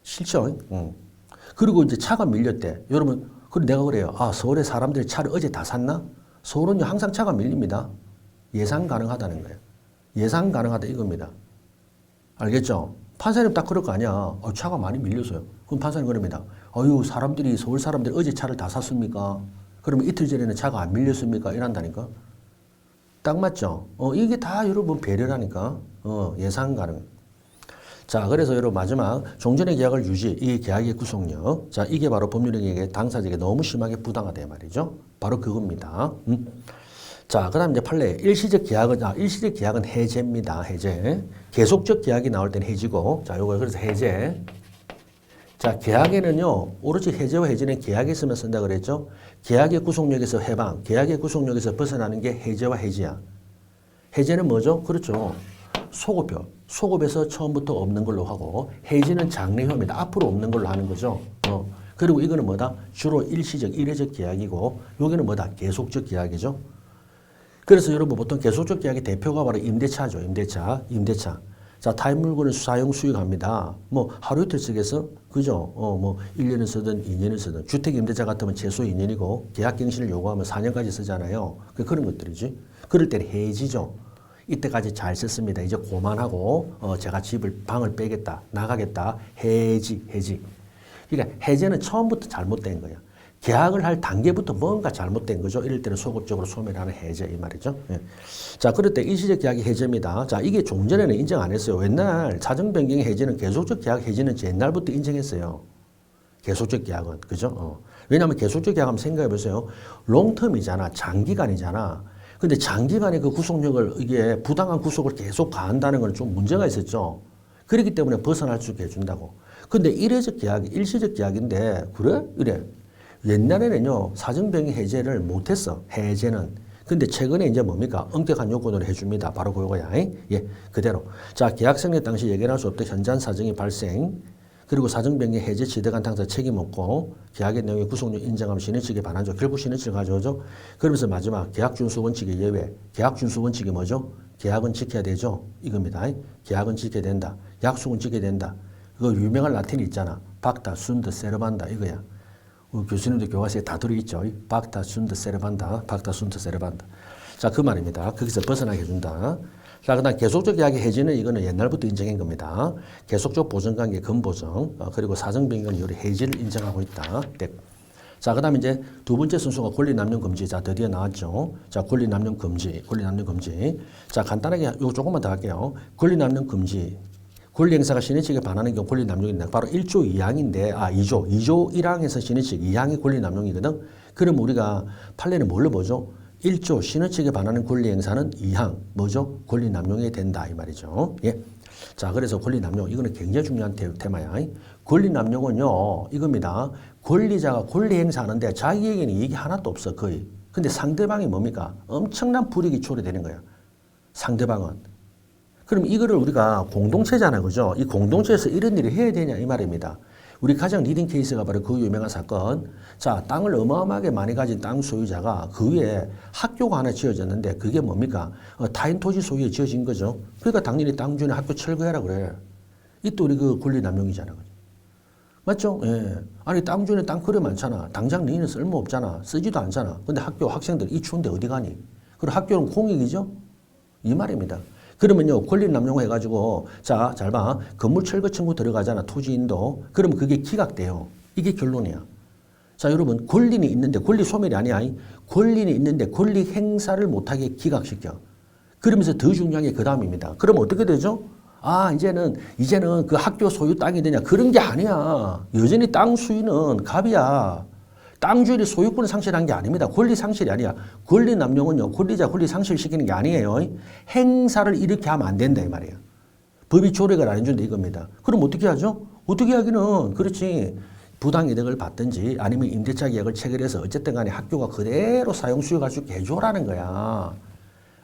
싫죠? 그리고 이제 차가 밀렸대. 여러분, 그리고 내가 그래요. 아, 서울에 사람들이 차를 어제 다 샀나? 서울은요, 항상 차가 밀립니다. 예상 가능하다는 거예요. 예상 가능하다 이겁니다. 알겠죠? 판사님 딱 그럴 거 아니야. 차가 많이 밀려서요. 그럼 판사님 그럽니다. 서울 사람들이 어제 차를 다 샀습니까? 그러면 이틀 전에는 차가 안 밀렸습니까? 이런다니까. 딱 맞죠? 이게 다 여러분 배려라니까. 예상 가능. 자, 그래서 여러분 마지막 종전의 계약을 유지, 이게 계약의 구속력. 자, 이게 바로 법률행위의 당사자에게 너무 심하게 부당하다 말이죠. 바로 그겁니다. 자, 그 다음 이제 판례. 일시적 계약은 해제입니다. 해제. 계속적 계약이 나올 때는 해지고. 자, 요거 그래서 해제. 자, 계약에는요, 오로지 해제와 해지는 계약에 있으면 쓴다 그랬죠? 계약의 구속력에서 해방, 계약의 구속력에서 벗어나는 게 해제와 해지야. 해제는 뭐죠? 그렇죠. 소급에서 처음부터 없는 걸로 하고, 해지는 장래효입니다. 앞으로 없는 걸로 하는 거죠. 그리고 이거는 뭐다? 주로 일회적 계약이고, 여기는 뭐다? 계속적 계약이죠. 그래서 여러분 보통 계속적 계약의 대표가 바로 임대차죠. 임대차. 자, 타인 물건을 사용 수익합니다. 뭐 하루 이틀 쓰겠어? 그죠? 1년을 쓰든 2년을 쓰든. 주택 임대차 같으면 최소 2년이고 계약 갱신을 요구하면 4년까지 쓰잖아요. 그런 것들이지. 그럴 때는 해지죠. 이때까지 잘 썼습니다. 이제 그만하고 제가 방을 빼겠다. 나가겠다. 해지. 그러니까 해제는 처음부터 잘못된 거야. 계약을 할 단계부터 뭔가 잘못된 거죠. 이럴 때는 소급적으로 소멸하는 해제 이 말이죠. 예. 자, 그럴 때 일시적 계약이 해제입니다. 자, 이게 종전에는 인정 안 했어요. 옛날 사정 변경의 해제는 계속적 계약 해제는 옛날부터 인정했어요. 계속적 계약은 그죠? 왜냐하면 계속적 계약하면 생각해 보세요. 롱텀이잖아, 장기간이잖아. 근데 장기간의 그 구속력을 이게 부당한 구속을 계속 가한다는 건 좀 문제가 있었죠. 그렇기 때문에 벗어날 수 있게 해준다고. 근데 일시적 계약인데 그래? 이래. 옛날에는요, 사정변경 해제를 못했어. 해제는. 근데 최근에 이제 뭡니까? 엄격한 요건으로 해줍니다. 바로 그거야. 예, 그대로. 자, 계약 성립 당시 예견할 수 없던 현장 사정이 발생. 그리고 사정변경 해제 지대간 당사 책임 없고 계약의 내용의 구속력 인정하면 신의 측에 반하죠. 결국 신의 측을 가져오죠. 그러면서 마지막 계약 준수 원칙의 예외. 계약 준수 원칙이 뭐죠? 계약은 지켜야 되죠. 이겁니다. 계약은 지켜야 된다. 약속은 지켜야 된다. 그거 유명한 라틴이 있잖아. 박다, 순드, 세르반다 이거야. 교수님들 교과서에 다 들어있죠. 박타, 순드, 세르반다. 박타, 순드, 세르반다. 자, 그 말입니다. 거기서 벗어나게 해준다. 자, 그 다음 계속적 계약의 해지는 이거는 옛날부터 인정한 겁니다. 계속적 보증관계 근보증, 그리고 사정변경 이후로 해지를 인정하고 있다. 네. 자, 그 다음 이제 두 번째 순서가 권리남용 금지. 자, 드디어 나왔죠. 자, 권리남용 금지. 자, 간단하게 요거 조금만 더 할게요. 권리남용 금지. 권리 행사가 신의 측에 반하는 경우 권리 남용인데 바로 1조 2항인데 2조 1항에서 신의 측 2항이 권리 남용이거든. 그럼 우리가 판례는 뭘로 보죠? 1조 신의 측에 반하는 권리 행사는 2항 뭐죠? 권리 남용이 된다 이 말이죠. 예. 자, 그래서 권리 남용 이거는 굉장히 중요한 테마야. 권리 남용은요 이겁니다. 권리자가 권리 행사하는데 자기에게는 이익이 하나도 없어 거의. 근데 상대방이 뭡니까? 엄청난 불이익이 초래되는 거야. 상대방은. 그럼 이거를 우리가 공동체잖아요. 그죠? 이 공동체에서 이런 일을 해야 되냐 이 말입니다. 우리 가장 리딩 케이스가 바로 그 유명한 사건. 자, 땅을 어마어마하게 많이 가진 땅 소유자가 그 위에 학교가 하나 지어졌는데 그게 뭡니까? 타인 토지 소유에 지어진 거죠. 그러니까 당연히 땅 주인은 학교 철거해라 그래. 이 또 우리 그 권리 남용이잖아. 맞죠? 예. 아니, 땅 주인은 땅 그래 많잖아. 당장 너희는 쓸모없잖아. 쓰지도 않잖아. 근데 학교 학생들 이 추운데 어디 가니? 그리고 학교는 공익이죠? 이 말입니다. 그러면요, 권리 남용해가지고, 자, 잘 봐. 건물 철거 청구 들어가잖아. 토지인도. 그러면 그게 기각돼요. 이게 결론이야. 자, 여러분, 권리는 있는데, 권리 소멸이 아니야. 권리는 있는데, 권리 행사를 못하게 기각시켜. 그러면서 더 중요한 게 그 다음입니다. 그럼 어떻게 되죠? 아, 이제는 그 학교 소유 땅이 되냐. 그런 게 아니야. 여전히 땅 수위는 갑이야. 땅 주인이 소유권을 상실한 게 아닙니다. 권리 상실이 아니야. 권리 남용은요, 권리자 권리 상실시키는 게 아니에요. 행사를 이렇게 하면 안 된다, 이 말이에요. 법이 조력을 안 해준다, 이겁니다. 그럼 어떻게 하죠? 어떻게 하기는, 그렇지. 부당이득을 받든지 아니면 임대차 계약을 체결해서 어쨌든 간에 학교가 그대로 사용 수용할 수 있게 해줘라는 거야.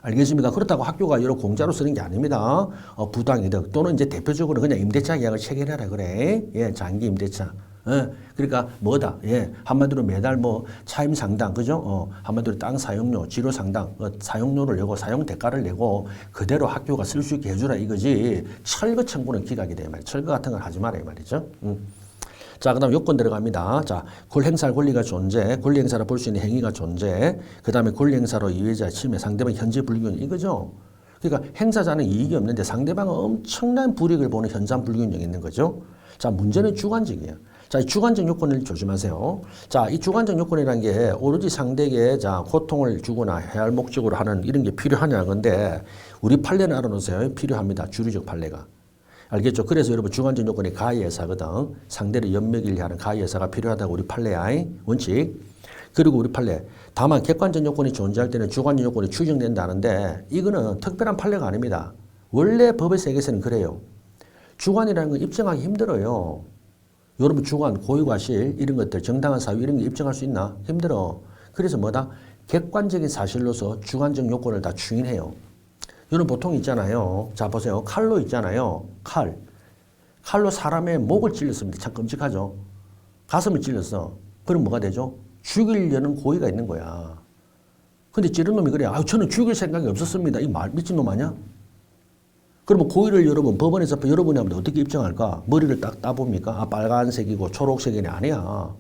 알겠습니까? 그렇다고 학교가 여러 공짜로 쓰는 게 아닙니다. 부당이득 또는 이제 대표적으로 그냥 임대차 계약을 체결해라 그래. 예, 장기 임대차. 예, 그러니까 뭐다. 예, 한마디로 매달 뭐 차임 상당, 그죠? 한마디로 땅 사용료, 지로 상당, 사용료를 내고 사용 대가를 내고 그대로 학교가 쓸 수 있게 해주라 이거지. 철거 청구는 기각이 돼 말이야. 철거 같은 걸 하지 마라 이 말이죠. 자, 그 다음 요건 들어갑니다. 자, 행사할 권리가 존재, 권리 행사로 볼 수 있는 행위가 존재, 그 다음에 권리 행사로 이해자 침해, 상대방 현재 불균 이거죠. 그러니까 행사자는 이익이 없는데 상대방은 엄청난 불이익을 보는 현장 불균형이 있는 거죠. 자, 문제는 주관적이에요. 자, 이 주관적 요건을 조심하세요. 자, 이 주관적 요건이라는 게 오로지 상대에게 자, 고통을 주거나 해야 할 목적으로 하는 이런 게 필요하냐 건데 우리 판례는 알아놓으세요. 필요합니다. 주류적 판례가. 알겠죠? 그래서 여러분 주관적 요건이 가해사거든. 상대를 연맥일리 하는 가해사가 필요하다고 우리 판례야. 원칙. 그리고 우리 판례. 다만 객관적 요건이 존재할 때는 주관적 요건이 추정된다는데 이거는 특별한 판례가 아닙니다. 원래 법의 세계에서는 그래요. 주관이라는 건 입증하기 힘들어요. 여러분 주관, 고의과실 이런 것들 정당한 사유 이런 게 입증할 수 있나? 힘들어. 그래서 뭐다? 객관적인 사실로서 주관적 요건을 다 추인해요. 여러분 보통 있잖아요. 자 보세요. 칼로 있잖아요. 칼로 사람의 목을 찔렀습니다. 참 끔찍하죠. 가슴을 찔렀어. 그럼 뭐가 되죠? 죽이려는 고의가 있는 거야. 근데 찌른 놈이 그래. 저는 죽일 생각이 없었습니다. 이 말 미친놈 아니야? 그러면 고의를 여러분 법원에서 여러분이 하면 어떻게 입증할까? 머리를 딱 따봅니까? 빨간색이고 초록색이 아니야.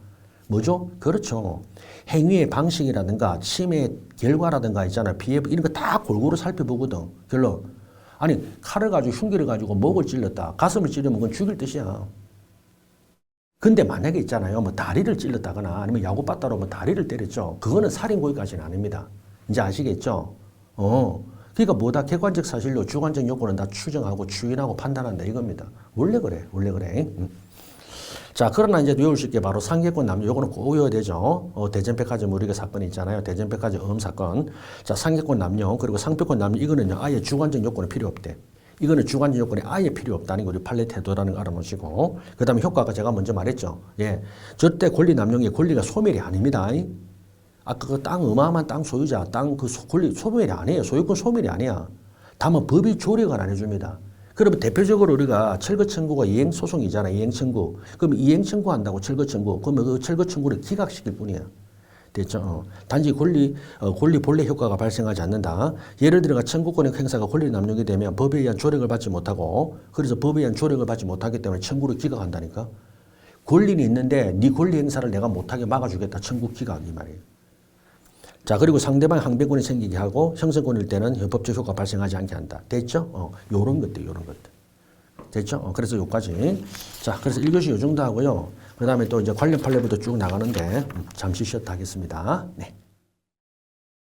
뭐죠? 그렇죠. 행위의 방식이라든가 침해 결과라든가 있잖아요. 피해 이런 거 다 골고루 살펴보거든. 결론. 아니 칼을 가지고 흉기를 가지고 목을 찔렀다. 가슴을 찌르면 그건 죽일 뜻이야. 근데 만약에 있잖아요. 뭐 다리를 찔렀다거나 아니면 야구바따로 뭐 다리를 때렸죠. 그거는 살인고의까지는 아닙니다. 이제 아시겠죠? 그러니까 뭐다? 객관적 사실로 주관적 요건은 다 추정하고 추인하고 판단한다 이겁니다. 원래 그래. 원래 그래. 자, 그러나 이제 외울 수 있게 바로 상계권 남용, 요거는 꼭 외워야 되죠. 대전백화점 우리가 사건이 있잖아요. 대전백화점 사건. 자, 상계권 남용, 그리고 상표권 남용, 이거는요, 아예 주관적 요건이 필요 없대. 이거는 주관적 요건이 아예 필요 없다는 거 우리 판례 태도라는 거 알아놓으시고. 그 다음에 효과가 제가 먼저 말했죠. 예. 절대 권리 남용의 권리가 소멸이 아닙니다. 아까 그 땅, 어마어마한 땅 소유자, 땅 그 권리 소멸이 아니에요. 소유권 소멸이 아니야. 다만 법이 조력을 안 해줍니다. 그러면 대표적으로 우리가 철거 청구가 이행 소송이잖아. 이행 청구. 그럼 이행 청구한다고 철거 청구. 그러면 그 철거 청구를 기각시킬 뿐이야. 됐죠? 단지 권리 본래 효과가 발생하지 않는다. 예를 들어가 청구권의 행사가 권리 남용이 되면 법에 의한 조력을 받지 못하고 그래서 법에 의한 조력을 받지 못하기 때문에 청구를 기각한다니까. 권리는 있는데 네 권리 행사를 내가 못하게 막아주겠다. 청구 기각 이 말이에요. 자, 그리고 상대방 항변권이 생기게 하고 형성권일 때는 법적 효과 발생하지 않게 한다. 됐죠? 요런 것들. 됐죠? 그래서 요까지. 자, 그래서 1교시 요 정도 하고요. 그 다음에 또 이제 관련 판례부터 쭉 나가는데 잠시 쉬었다 하겠습니다. 네.